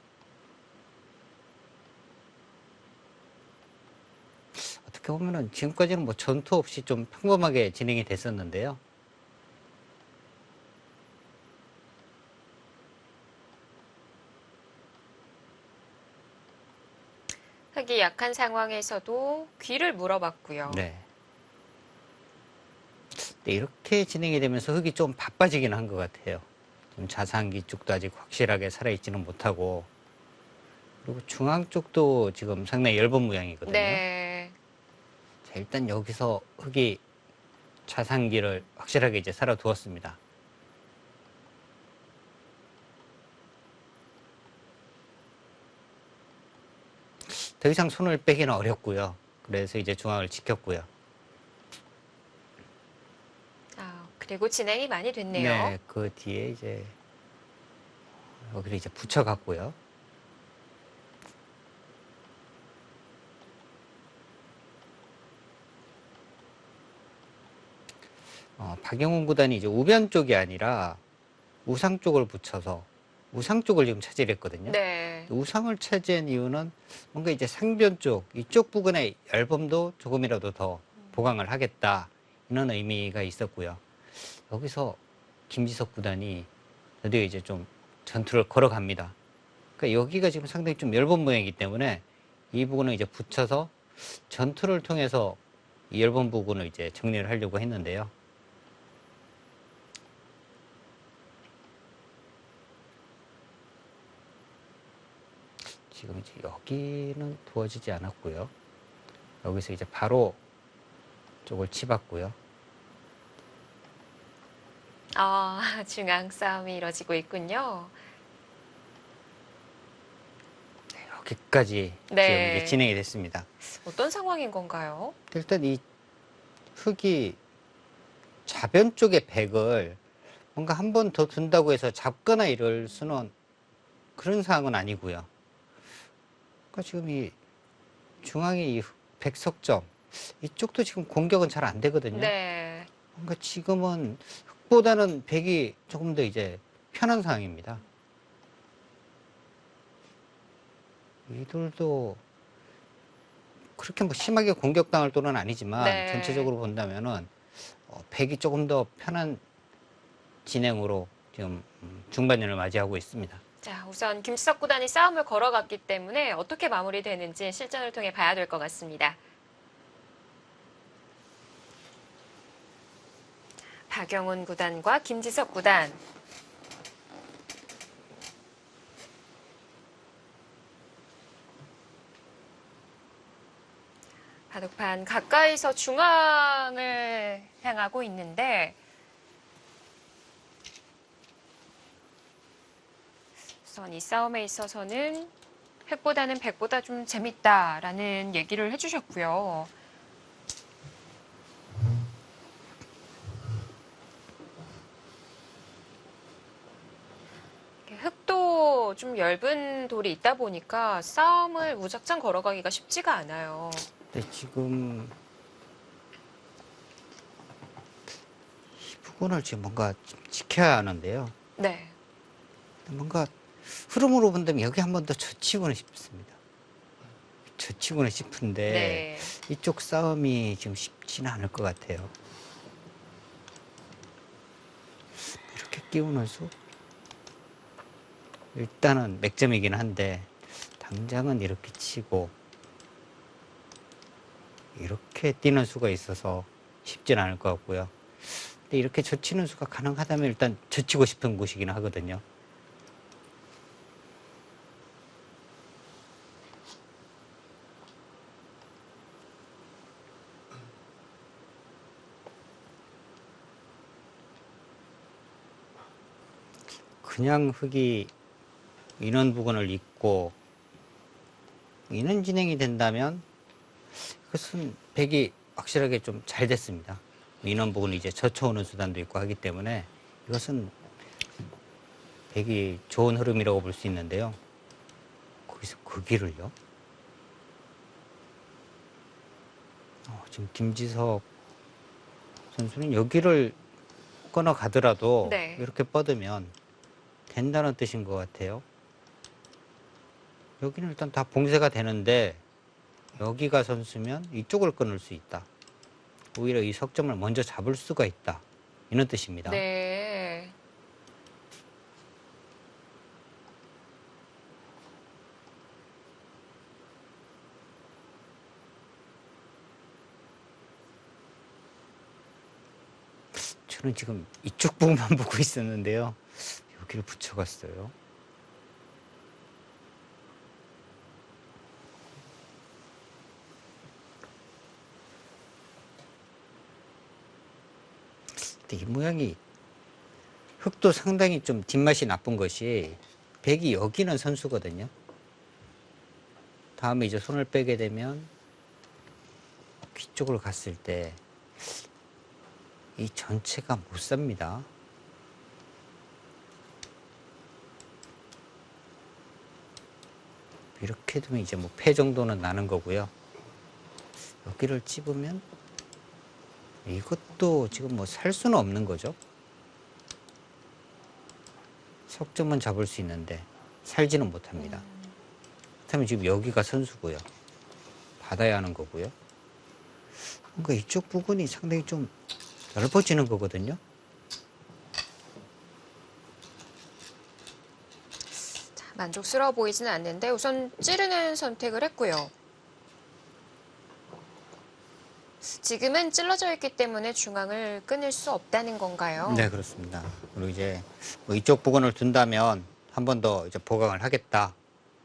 어떻게 보면은 지금까지는 뭐 전투 없이 좀 평범하게 진행이 됐었는데요. 흙이 약한 상황에서도 귀를 물어봤고요. 네. 네, 이렇게 진행이 되면서 흙이 좀 바빠지긴 한 것 같아요. 좀 자상기 쪽도 아직 확실하게 살아있지는 못하고, 그리고 중앙 쪽도 지금 상당히 얇은 모양이거든요. 네. 자, 일단 여기서 흙이 자상기를 확실하게 이제 살아두었습니다. 더 이상 손을 빼기는 어렵고요. 그래서 이제 중앙을 지켰고요. 그리고 진행이 많이 됐네요. 네, 그 뒤에 이제 여기를 이제 붙여갔고요. 박영훈 구단이 이제 우변 쪽이 아니라 우상 쪽을 붙여서 우상 쪽을 지금 차지했거든요. 네. 우상을 차지한 이유는 뭔가 이제 상변 쪽, 이쪽 부분의 얇음도 조금이라도 더 보강을 하겠다. 이런 의미가 있었고요. 여기서 김지석 구단이 드디어 이제 좀 전투를 걸어갑니다. 그러니까 여기가 지금 상당히 좀 얇은 모양이기 때문에 이 부분을 이제 붙여서 전투를 통해서 이 얇은 부분을 이제 정리를 하려고 했는데요. 지금 이제 여기는 도와지지 않았고요. 여기서 이제 바로 쪽을 치봤고요. 중앙 싸움이 이뤄지고 있군요. 네, 여기까지 네. 지금 이제 진행이 됐습니다. 어떤 상황인 건가요? 일단 이 흙이 좌변 쪽의 백을 뭔가 한 번 더 둔다고 해서 잡거나 이럴 수는 그런 상황은 아니고요. 그러니까 지금 이 중앙의 이 백석점 이쪽도 지금 공격은 잘 안 되거든요. 네. 뭔가 지금은 흙보다는 백이 조금 더 이제 편한 상황입니다. 이들도 그렇게 뭐 심하게 공격당할 또는 아니지만 네. 전체적으로 본다면은 백이 조금 더 편한 진행으로 지금 중반전을 맞이하고 있습니다. 자, 우선 김지석 구단이 싸움을 걸어갔기 때문에 어떻게 마무리되는지 실전을 통해 봐야 될 것 같습니다. 박영훈 구단과 김지석 구단. 바둑판 가까이서 중앙을 향하고 있는데 우선 이 싸움에 있어서는 획보다는 백보다 좀 재밌다라는 얘기를 해주셨고요. 흙도 좀 얇은 돌이 있다 보니까 싸움을 무작정 걸어가기가 쉽지가 않아요. 네, 지금 이 부분을 지금 뭔가 좀 지켜야 하는데요. 네. 뭔가 흐름으로 본다면 여기 한 번 더 젖히고는 싶습니다. 젖히고는 싶은데 네. 이쪽 싸움이 지금 쉽지는 않을 것 같아요. 이렇게 끼우는 수 일단은 맥점이긴 한데 당장은 이렇게 치고 이렇게 뛰는 수가 있어서 쉽진 않을 것 같고요. 근데 이렇게 젖히는 수가 가능하다면 일단 젖히고 싶은 곳이긴 하거든요. 그냥 흙이 인원 부근을 잇고 인원 진행이 된다면 그것은 백이 확실하게 좀 잘 됐습니다. 인원 부근을 이제 젖혀오는 수단도 있고 하기 때문에 이것은 백이 좋은 흐름이라고 볼 수 있는데요. 거기서 그 길을요? 지금 김지석 선수는 여기를 끊어가더라도 네. 이렇게 뻗으면 된다는 뜻인 것 같아요. 여기는 일단 다 봉쇄가 되는데 여기가 선수면 이쪽을 끊을 수 있다. 오히려 이 석점을 먼저 잡을 수가 있다. 이런 뜻입니다. 네. 저는 지금 이쪽 부분만 보고 있었는데요. 여기를 붙여갔어요. 근데 이 모양이 흙도 상당히 좀 뒷맛이 나쁜 것이 백이 여기는 선수거든요. 다음에 이제 손을 빼게 되면 귀 쪽으로 갔을 때 이 전체가 못 삽니다. 이렇게 두면 이제 뭐 패 정도는 나는 거고요. 여기를 찝으면 이것도 지금 뭐 살 수는 없는 거죠. 석점은 잡을 수 있는데 살지는 못합니다. 그렇다면 지금 여기가 선수고요. 받아야 하는 거고요. 뭔가 이쪽 부분이 상당히 좀 넓어지는 거거든요. 자, 만족스러워 보이지는 않는데 우선 찌르는 선택을 했고요. 지금은 찔러져 있기 때문에 중앙을 끊을 수 없다는 건가요? 네, 그렇습니다. 그리고 이제 뭐 이쪽 부분을 둔다면 한 번 더 이제 보강을 하겠다.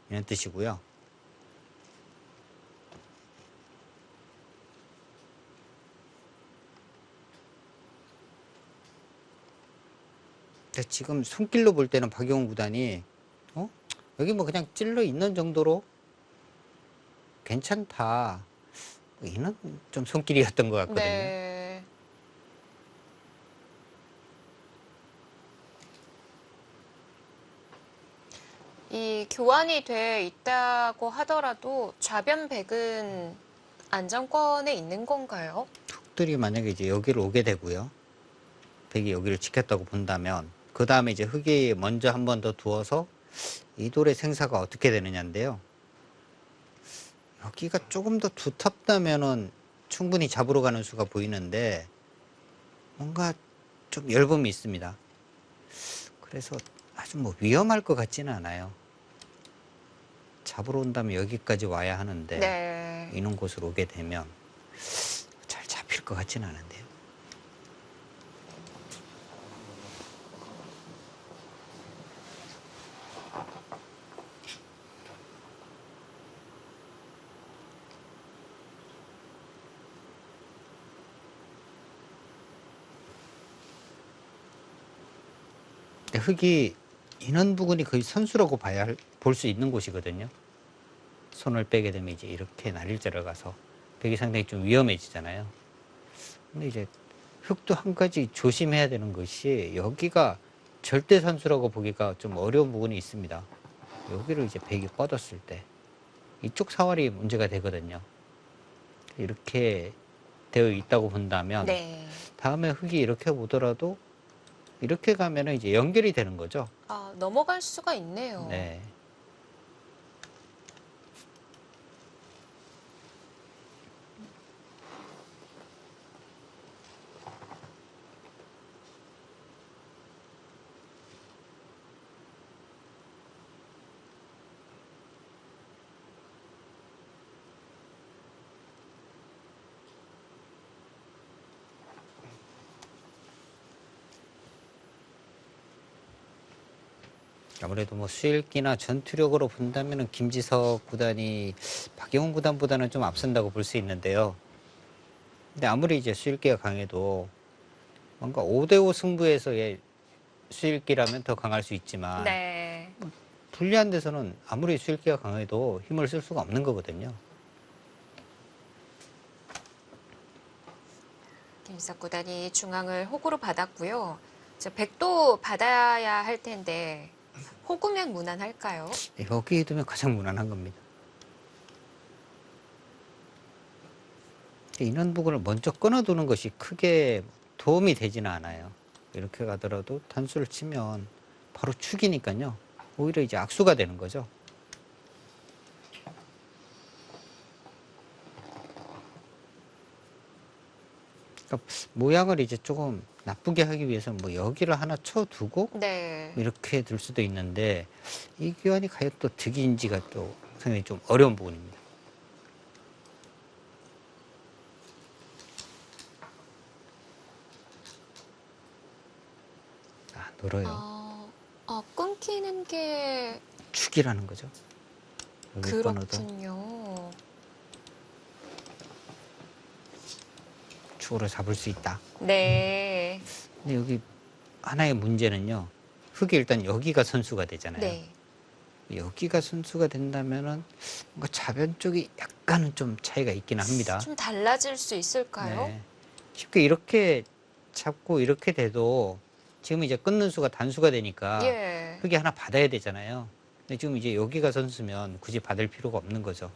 이런 뜻이고요. 근데 지금 손길로 볼 때는 박용훈 구단이 여기 뭐 그냥 찔러 있는 정도로 괜찮다. 이는 좀 손길이었던 것 같거든요. 네. 이 교환이 돼 있다고 하더라도 좌변백은 안정권에 있는 건가요? 흙들이 만약에 이제 여기를 오게 되고요. 백이 여기를 지켰다고 본다면 그 다음에 이제 흙이 먼저 한 번 더 두어서 이 돌의 생사가 어떻게 되느냐인데요. 여기가 조금 더 두텁다면은 충분히 잡으러 가는 수가 보이는데 뭔가 좀 열범이 있습니다. 그래서 아주 뭐 위험할 것 같지는 않아요. 잡으러 온다면 여기까지 와야 하는데 네. 이런 곳으로 오게 되면 잘 잡힐 것 같지는 않은데요. 근데 흙이 이런 부분이 거의 선수라고 볼 수 있는 곳이거든요. 손을 빼게 되면 이제 이렇게 날일자로 가서 백이 상당히 좀 위험해지잖아요. 근데 이제 흙도 한 가지 조심해야 되는 것이 여기가 절대 선수라고 보기가 좀 어려운 부분이 있습니다. 여기를 이제 백이 뻗었을 때 이쪽 사활이 문제가 되거든요. 이렇게 되어 있다고 본다면 네. 다음에 흙이 이렇게 오더라도 이렇게 가면은 이제 연결이 되는 거죠. 아, 넘어갈 수가 있네요. 네. 아무래도 뭐 수일기나 전투력으로 본다면은 김지석 구단이 박영훈 구단보다는 좀 앞선다고 볼 수 있는데요. 근데 아무리 이제 수일기가 강해도 뭔가 5대5 승부에서의 수일기라면 더 강할 수 있지만 네. 불리한 데서는 아무리 수일기가 강해도 힘을 쓸 수가 없는 거거든요. 김지석 구단이 중앙을 호구로 받았고요. 백도 받아야 할 텐데 호구면 무난할까요? 여기에 두면 가장 무난한 겁니다. 이런 부분을 먼저 끊어두는 것이 크게 도움이 되지는 않아요. 이렇게 가더라도 단수를 치면 바로 축이니까요. 오히려 이제 악수가 되는 거죠. 그러니까 모양을 이제 조금 나쁘게 하기 위해서 뭐 여기를 하나 쳐두고 네. 이렇게 둘 수도 있는데 이 교환이 과연 또 득인지가 또 상당히 좀 어려운 부분입니다. 아, 늘어요. 끊기는 게 축이라는 거죠. 여기 끊어도 그렇군요. 축으로 잡을 수 있다. 네. 근데 여기 하나의 문제는요. 흙이 일단 여기가 선수가 되잖아요. 네. 여기가 선수가 된다면은 뭔가 자변 쪽이 약간은 좀 차이가 있기는 합니다. 좀 달라질 수 있을까요? 네. 쉽게 이렇게 잡고 이렇게 돼도 지금 이제 끊는 수가 단수가 되니까 예. 흙이 하나 받아야 되잖아요. 근데 지금 이제 여기가 선수면 굳이 받을 필요가 없는 거죠.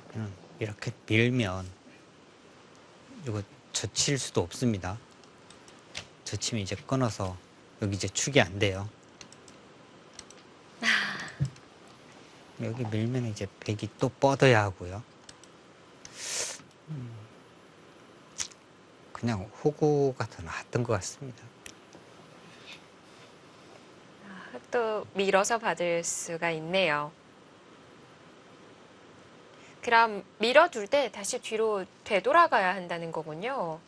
여기는 이렇게 밀면 이거 젖힐 수도 없습니다. 젖히면 이제 끊어서 여기 이제 축이 안 돼요. 여기 밀면 이제 백이 또 뻗어야 하고요. 그냥 호구가 더 나았던 것 같습니다. 또 밀어서 받을 수가 있네요. 그럼 밀어둘 때 다시 뒤로 되돌아가야 한다는 거군요.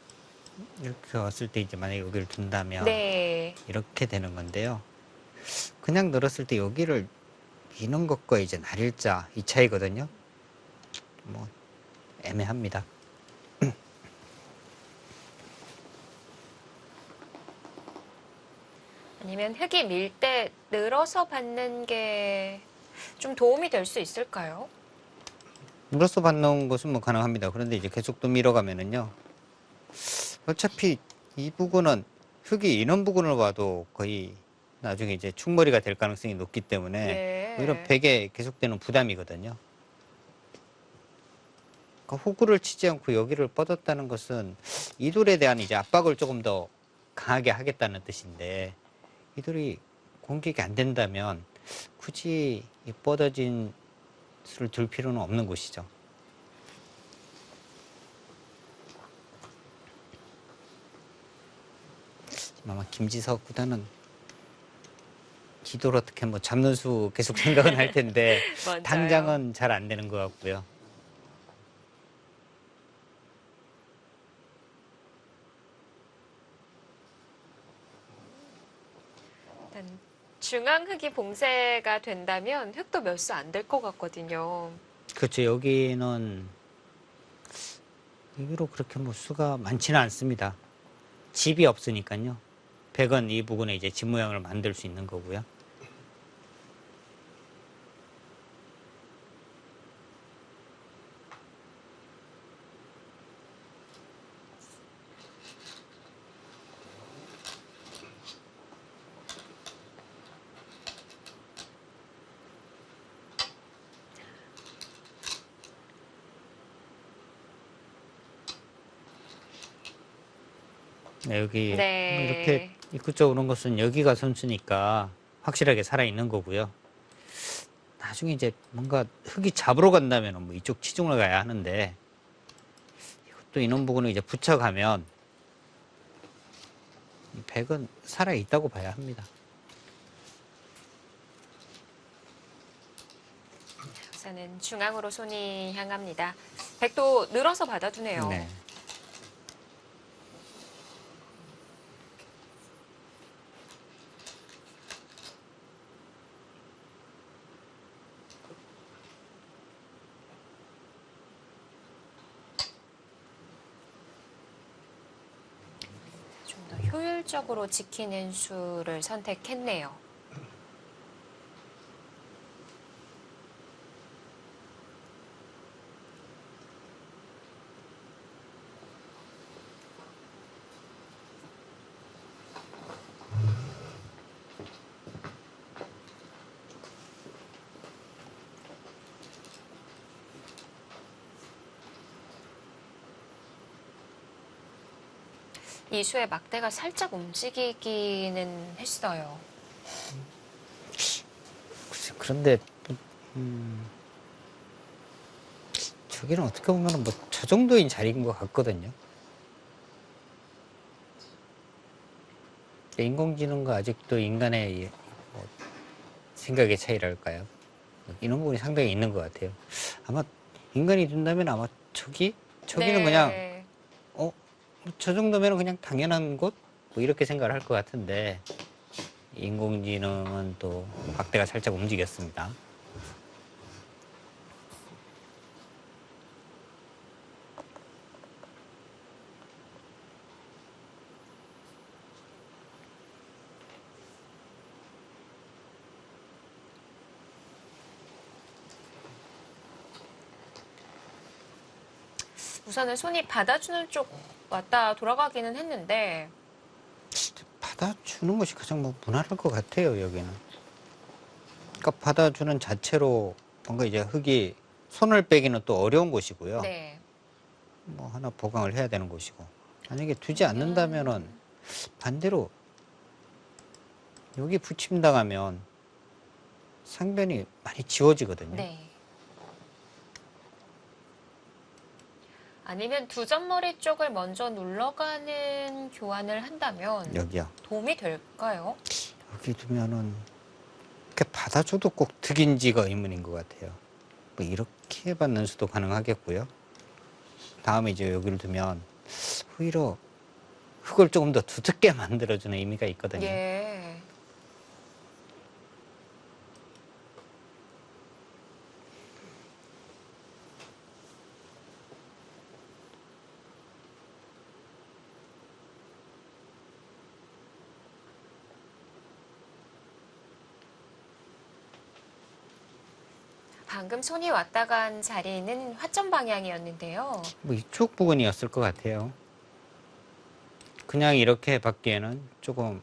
이렇게 왔을 때 이제 만약에 여기를 둔다면 네. 이렇게 되는 건데요. 그냥 늘었을 때 여기를 미는 것과 이제 날일자 이 차이거든요. 뭐 애매합니다. 아니면 흙이 밀 때 늘어서 받는 게 좀 도움이 될 수 있을까요? 물어서 받는 것은 뭐 가능합니다. 그런데 이제 계속 또 밀어가면은요. 어차피 이 부분은 흙이 이런 부분을 봐도 거의 나중에 이제 충머리가 될 가능성이 높기 때문에 예. 오히려 벽에 계속되는 부담이거든요. 그러니까 호구를 치지 않고 여기를 뻗었다는 것은 이 돌에 대한 이제 압박을 조금 더 강하게 하겠다는 뜻인데 이 돌이 공격이 안 된다면 굳이 이 뻗어진 수를 둘 필요는 없는 곳이죠. 아마 김지석 구단은 기도를 어떻게 뭐 잡는 수 계속 생각은 할 텐데 맞아요. 당장은 잘 안 되는 것 같고요. 일단 중앙 흙이 봉쇄가 된다면 흙도 몇 수 안 될 것 같거든요. 그렇죠. 여기는 의외로 그렇게 뭐 수가 많지는 않습니다. 집이 없으니까요. 백은 이 부분에 이제 집 모양을 만들 수 있는 거고요. 네, 여기 네. 이렇게 입구 쪽으로 온 것은 여기가 선수니까 확실하게 살아있는 거고요. 나중에 이제 뭔가 흙이 잡으러 간다면 뭐 이쪽 치중을 가야 하는데 이것도 이런 부분을 이제 붙여가면 이 백은 살아있다고 봐야 합니다. 우선은 중앙으로 손이 향합니다. 백도 늘어서 받아주네요. 네. 좀 더 효율적으로 지키는 수를 선택했네요. 이수의 막대가 살짝 움직이기는 했어요. 글쎄, 그런데 저기는 어떻게 보면 뭐 저 정도인 자리인 것 같거든요. 인공지능과 아직도 인간의 뭐 생각의 차이랄까요? 이런 부분이 상당히 있는 것 같아요. 아마 인간이 둔다면 아마 저기는 그냥 네. 저 정도면 그냥 당연한 곳? 뭐 이렇게 생각을 할 것 같은데 인공지능은 또 막대가 살짝 움직였습니다. 우선은 손이 받아주는 쪽 왔다 돌아가기는 했는데 받아주는 것이 가장 뭐 무난할 것 같아요, 여기는. 그러니까 받아주는 자체로 뭔가 이제 흙이 손을 빼기는 또 어려운 곳이고요. 네. 뭐 하나 보강을 해야 되는 곳이고. 만약에 두지 않는다면은 반대로 여기 붙임당하면 상변이 많이 지워지거든요. 네. 아니면 두 점머리 쪽을 먼저 눌러가는 교환을 한다면 여기요. 도움이 될까요? 여기 두면은 이렇게 받아줘도 꼭 득인지가 의문인 것 같아요. 뭐 이렇게 받는 수도 가능하겠고요. 다음에 이제 여기를 두면 오히려 흙을 조금 더 두텁게 만들어주는 의미가 있거든요. 예. 방금 손이 왔다 간 자리는 화점 방향이었는데요. 뭐 이쪽 부분이었을 것 같아요. 그냥 이렇게 받기에는 조금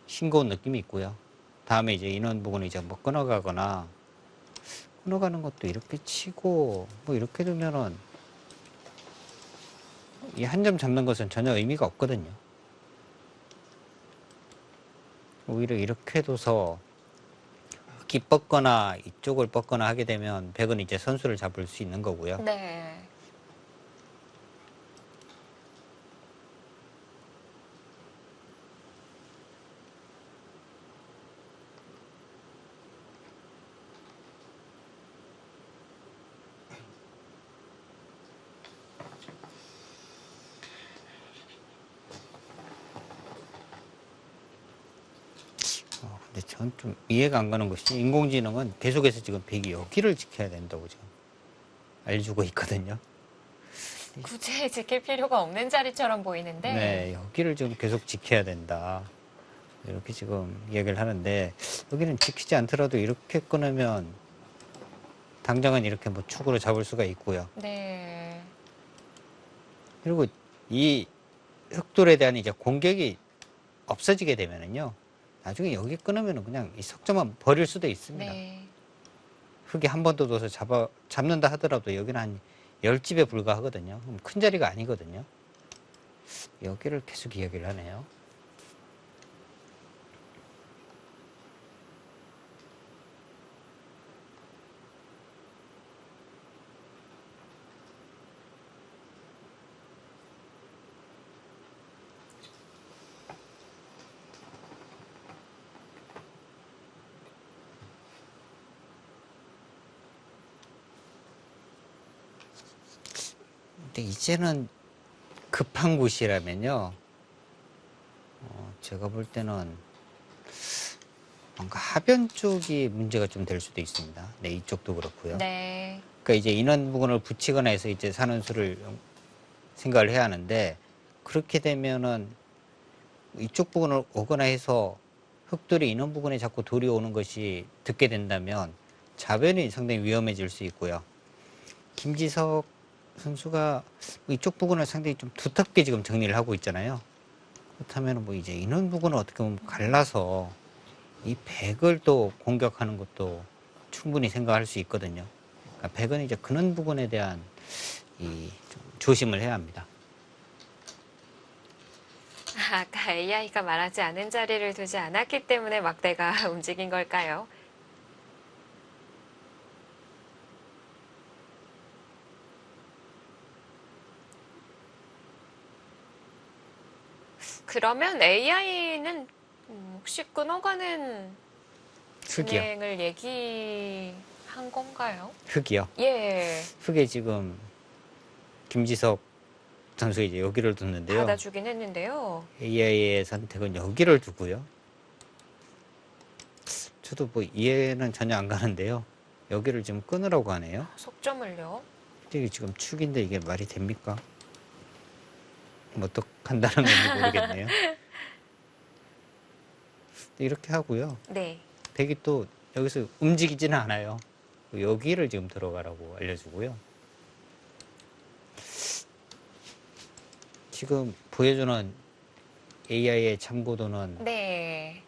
싱거운 느낌이 있고요. 다음에 이제 인원 부분을 이제 뭐 끊어가거나 끊어가는 것도 이렇게 치고 뭐 이렇게 두면은 이 한 점 잡는 것은 전혀 의미가 없거든요. 오히려 이렇게 둬서 흙이 뻗거나 이쪽을 뻗거나 하게 되면 백은 이제 선수를 잡을 수 있는 거고요. 네. 근데 전 좀 이해가 안 가는 것이 인공지능은 계속해서 지금 백이 여기를 지켜야 된다고 지금 알려주고 있거든요. 굳이 지킬 필요가 없는 자리처럼 보이는데. 네, 여기를 지금 계속 지켜야 된다. 이렇게 지금 이야기를 하는데 여기는 지키지 않더라도 이렇게 끊으면 당장은 이렇게 뭐 축으로 잡을 수가 있고요. 네. 그리고 이 흑돌에 대한 이제 공격이 없어지게 되면은요. 나중에 여기 끊으면 그냥 이 석점만 버릴 수도 있습니다. 네. 흙이 한 번 더 넣어서 잡는다 하더라도 여기는 한 10집에 불과하거든요. 그럼 큰 자리가 아니거든요. 여기를 계속 이야기를 하네요. 근데 이제는 급한 곳이라면요. 제가 볼 때는 뭔가 하변 쪽이 문제가 좀 될 수도 있습니다. 네, 이쪽도 그렇고요. 네. 그러니까 이제 인원 부분을 붙이거나 해서 이제 사는 수를 생각을 해야 하는데 그렇게 되면은 이쪽 부분을 오거나 해서 흙돌이 인원 부분에 자꾸 돌이 오는 것이 득게 된다면 자변이 상당히 위험해질 수 있고요. 김지석 선수가 이쪽 부분을 상당히 좀 두텁게 지금 정리를 하고 있잖아요. 그렇다면 뭐 이제 인원 부분을 어떻게 보면 갈라서 이 백을 또 공격하는 것도 충분히 생각할 수 있거든요. 그러니까 백은 이제 그런 부분에 대한 이 좀 조심을 해야 합니다. 아까 AI가 말하지 않은 자리를 두지 않았기 때문에 막대가 움직인 걸까요? 그러면 AI는 혹시 끊어가는 흑이요. 진행을 얘기한 건가요? 흑이요. 예, 흑에 지금 김지석 선수가 이제 여기를 뒀는데요. 받아주긴 했는데요. AI의 선택은 여기를 두고요. 저도 뭐 이해는 전혀 안 가는데요. 여기를 지금 끊으라고 하네요. 속점을요. 이게 지금 축인데 이게 말이 됩니까? 뭐 어떡한다는 건지 모르겠네요. 이렇게 하고요. 네. 백이 또 여기서 움직이지는 않아요. 여기를 지금 들어가라고 알려주고요. 지금 보여주는 AI의 참고도는 네.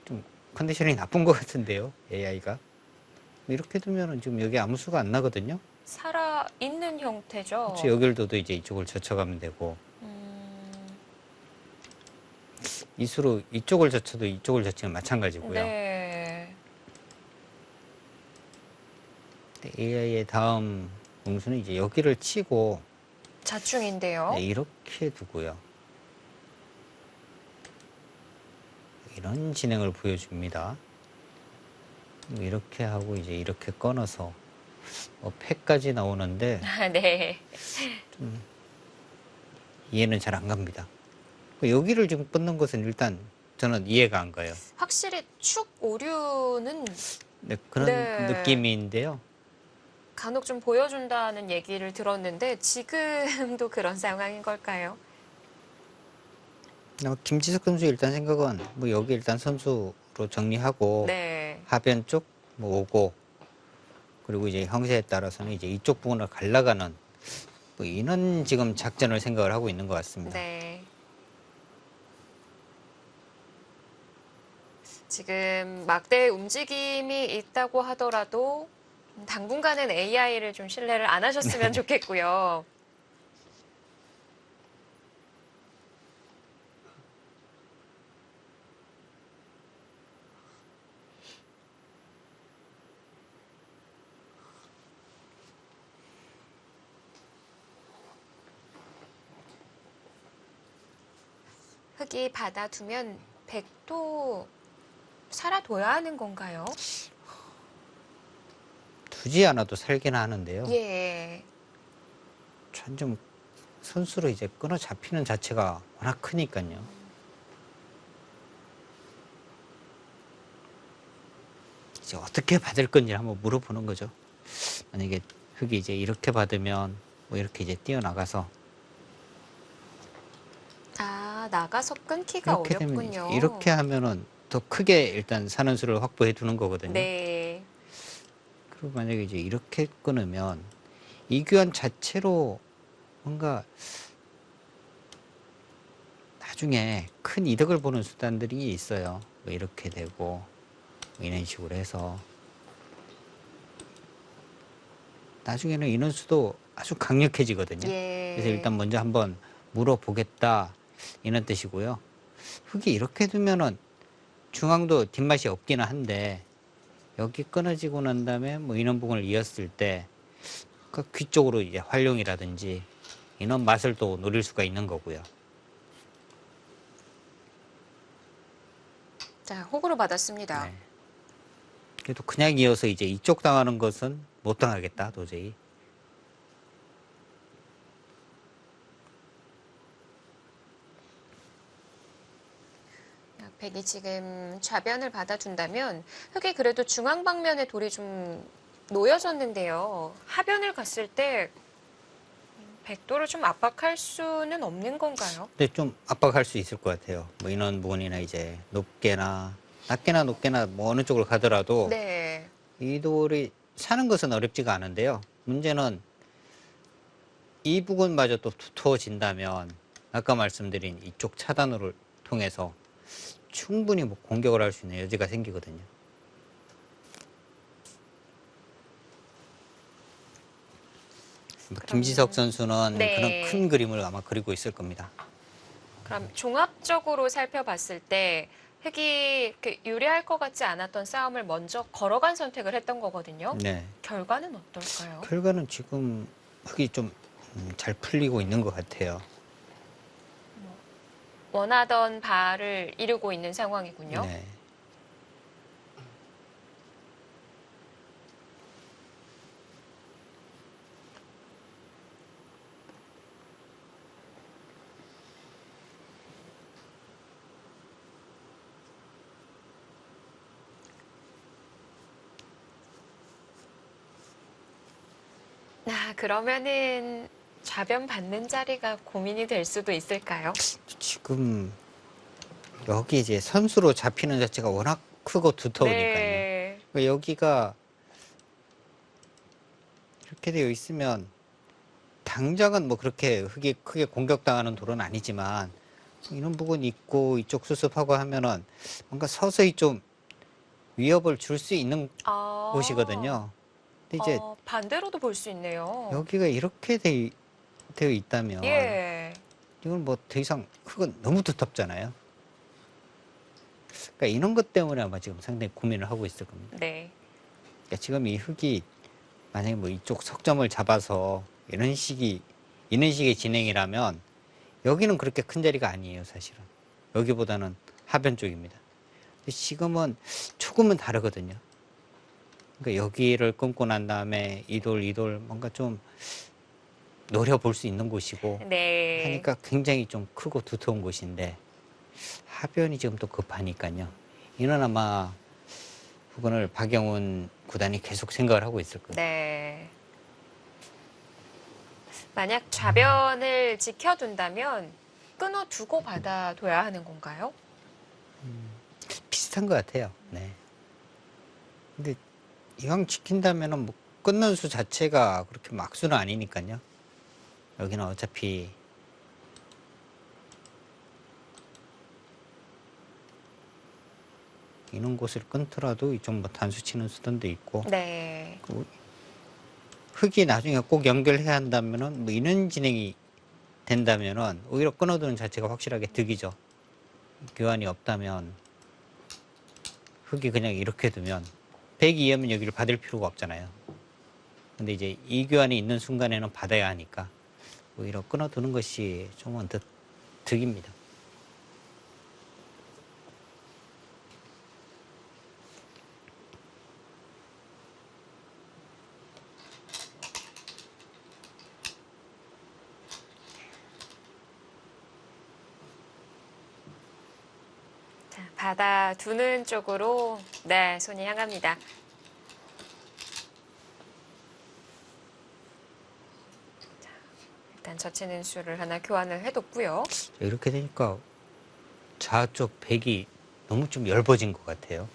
좀 컨디션이 나쁜 것 같은데요. AI가. 이렇게 두면은 지금 여기 아무 수가 안 나거든요. 살아있는 형태죠. 그렇죠. 여기를 둬도 이제 이쪽을 젖혀가면 되고, 이 수로 이쪽을 젖혀도 이쪽을 젖히면 마찬가지고요. 네. AI의 다음 공수는 이제 여기를 치고 자충인데요. 네, 이렇게 두고요. 이런 진행을 보여줍니다. 이렇게 하고 이제 이렇게 끊어서 패까지 나오는데 네. 이해는 잘 안 갑니다. 여기를 지금 끊는 것은 일단 저는 이해가 안 가요. 확실히 축 오류는 네, 그런 네. 느낌인데요. 간혹 좀 보여준다는 얘기를 들었는데 지금도 그런 상황인 걸까요? 김지석 선수 일단 생각은 뭐 여기 일단 선수로 정리하고 네. 하변 쪽 뭐 오고 그리고 이제 형세에 따라서는 이제 이쪽 부분을 갈라가는 뭐 이런 지금 작전을 생각을 하고 있는 것 같습니다. 네. 지금 막대의 움직임이 있다고 하더라도 당분간은 AI를 좀 신뢰를 안 하셨으면 좋겠고요. 흙이 받아두면 백도 살아둬야 하는 건가요? 두지 않아도 살긴 하는데요. 예. 좀 선수로 이제 끊어 잡히는 자체가 워낙 크니까요. 이제 어떻게 받을 건지 한번 물어보는 거죠. 만약에 흙이 이제 이렇게 받으면 뭐 이렇게 이제 뛰어나가서 아, 나가서 끊기가 이렇게 되면 어렵군요. 이렇게 하면은 더 크게 일단 사는 수를 확보해 두는 거거든요. 네. 그리고 만약에 이제 이렇게 끊으면 이 교환 자체로 뭔가 나중에 큰 이득을 보는 수단들이 있어요. 뭐 이렇게 되고 뭐 이런 식으로 해서 나중에는 인원수도 아주 강력해지거든요. 예. 그래서 일단 먼저 한번 물어보겠다 이런 뜻이고요. 흙이 이렇게 두면은 중앙도 뒷맛이 없기는 한데 여기 끊어지고 난 다음에 뭐 인원 부분을 이었을 때 그 귀 쪽으로 이제 활용이라든지 인원 맛을 또 노릴 수가 있는 거고요. 자, 호구로 받았습니다. 네. 그래도 그냥 이어서 이제 이쪽 당하는 것은 못 당하겠다 도저히. 백이 지금 좌변을 받아둔다면 흙이 그래도 중앙 방면에 돌이 좀 놓여졌는데요. 하변을 갔을 때 백도를 좀 압박할 수는 없는 건가요? 근데 좀 압박할 수 있을 것 같아요. 뭐 인원 부분이나 이제 낮게나 높게나 뭐 어느 쪽으로 가더라도 네. 이 돌이 사는 것은 어렵지가 않은데요. 문제는 이 부분마저 또 두터워진다면 아까 말씀드린 이쪽 차단을 통해서 충분히 뭐 공격을 할 수 있는 여지가 생기거든요. 김지석 선수는 네. 그런 큰 그림을 아마 그리고 있을 겁니다. 그럼 종합적으로 살펴봤을 때 흑이 이렇게 유리할 것 같지 않았던 싸움을 먼저 걸어간 선택을 했던 거거든요. 네. 결과는 어떨까요? 결과는 지금 흑이 좀 잘 풀리고 있는 것 같아요. 원하던 바를 이루고 있는 상황이군요. 네. 그러면은 좌변 받는 자리가 고민이 될 수도 있을까요? 지금 여기 이제 선수로 잡히는 자체가 워낙 크고 두터우니까요. 네. 그러니까 여기가 이렇게 되어 있으면 당장은 뭐 그렇게 흑이 크게 공격당하는 돌은 아니지만 이런 부분이 있고 이쪽 수습하고 하면은 뭔가 서서히 좀 위협을 줄 수 있는 아. 곳이거든요. 근데 이제 반대로도 볼 수 있네요. 여기가 이렇게 되어 있다면 예. 이건 뭐 더 이상 흙은 너무 두텁잖아요. 그러니까 이런 것 때문에 아마 지금 상당히 고민을 하고 있을 겁니다. 네. 그러니까 지금 이 흙이 만약에 뭐 이쪽 석점을 잡아서 이런 식의 진행이라면 여기는 그렇게 큰 자리가 아니에요, 사실은. 여기보다는 하변 쪽입니다. 근데 지금은 조금은 다르거든요. 그러니까 여기를 끊고 난 다음에 이돌 뭔가 좀 노려볼 수 있는 곳이고 네. 하니까 굉장히 좀 크고 두터운 곳인데 하변이 지금 또 급하니까요. 이는 아마 부분을 박영훈 구단이 계속 생각을 하고 있을 거예요. 네. 만약 좌변을 지켜둔다면 끊어두고 받아둬야 하는 건가요? 비슷한 것 같아요. 네. 근데 이왕 지킨다면은 뭐 끊는 수 자체가 그렇게 막수는 아니니까요. 여기는 어차피 이런 곳을 끊더라도 이쪽 뭐 단수 치는 수단도 있고 네. 흙이 나중에 꼭 연결해야 한다면은 뭐 이런 진행이 된다면은 오히려 끊어두는 자체가 확실하게 득이죠. 교환이 없다면 흙이 그냥 이렇게 두면 102하면 여기를 받을 필요가 없잖아요. 근데 이제 이 교환이 있는 순간에는 받아야 하니까 오히려 끊어두는 것이 좀은 더 득입니다. 자, 받아두는 쪽으로 네, 손이 향합니다. 자, 일단 젖히는 수를 하나 교환을 해뒀고요. 이렇게 되니까 좌쪽 백이 너무 좀 얇아진 것 같아요.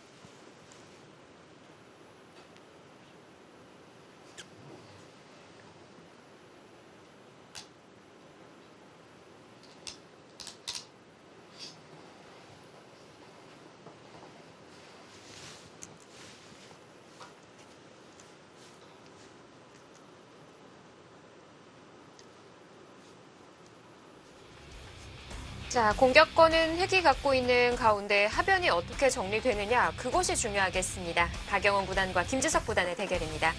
자, 공격권은 흑이 갖고 있는 가운데 하변이 어떻게 정리되느냐, 그것이 중요하겠습니다. 박영훈 구단과 김지석 구단의 대결입니다.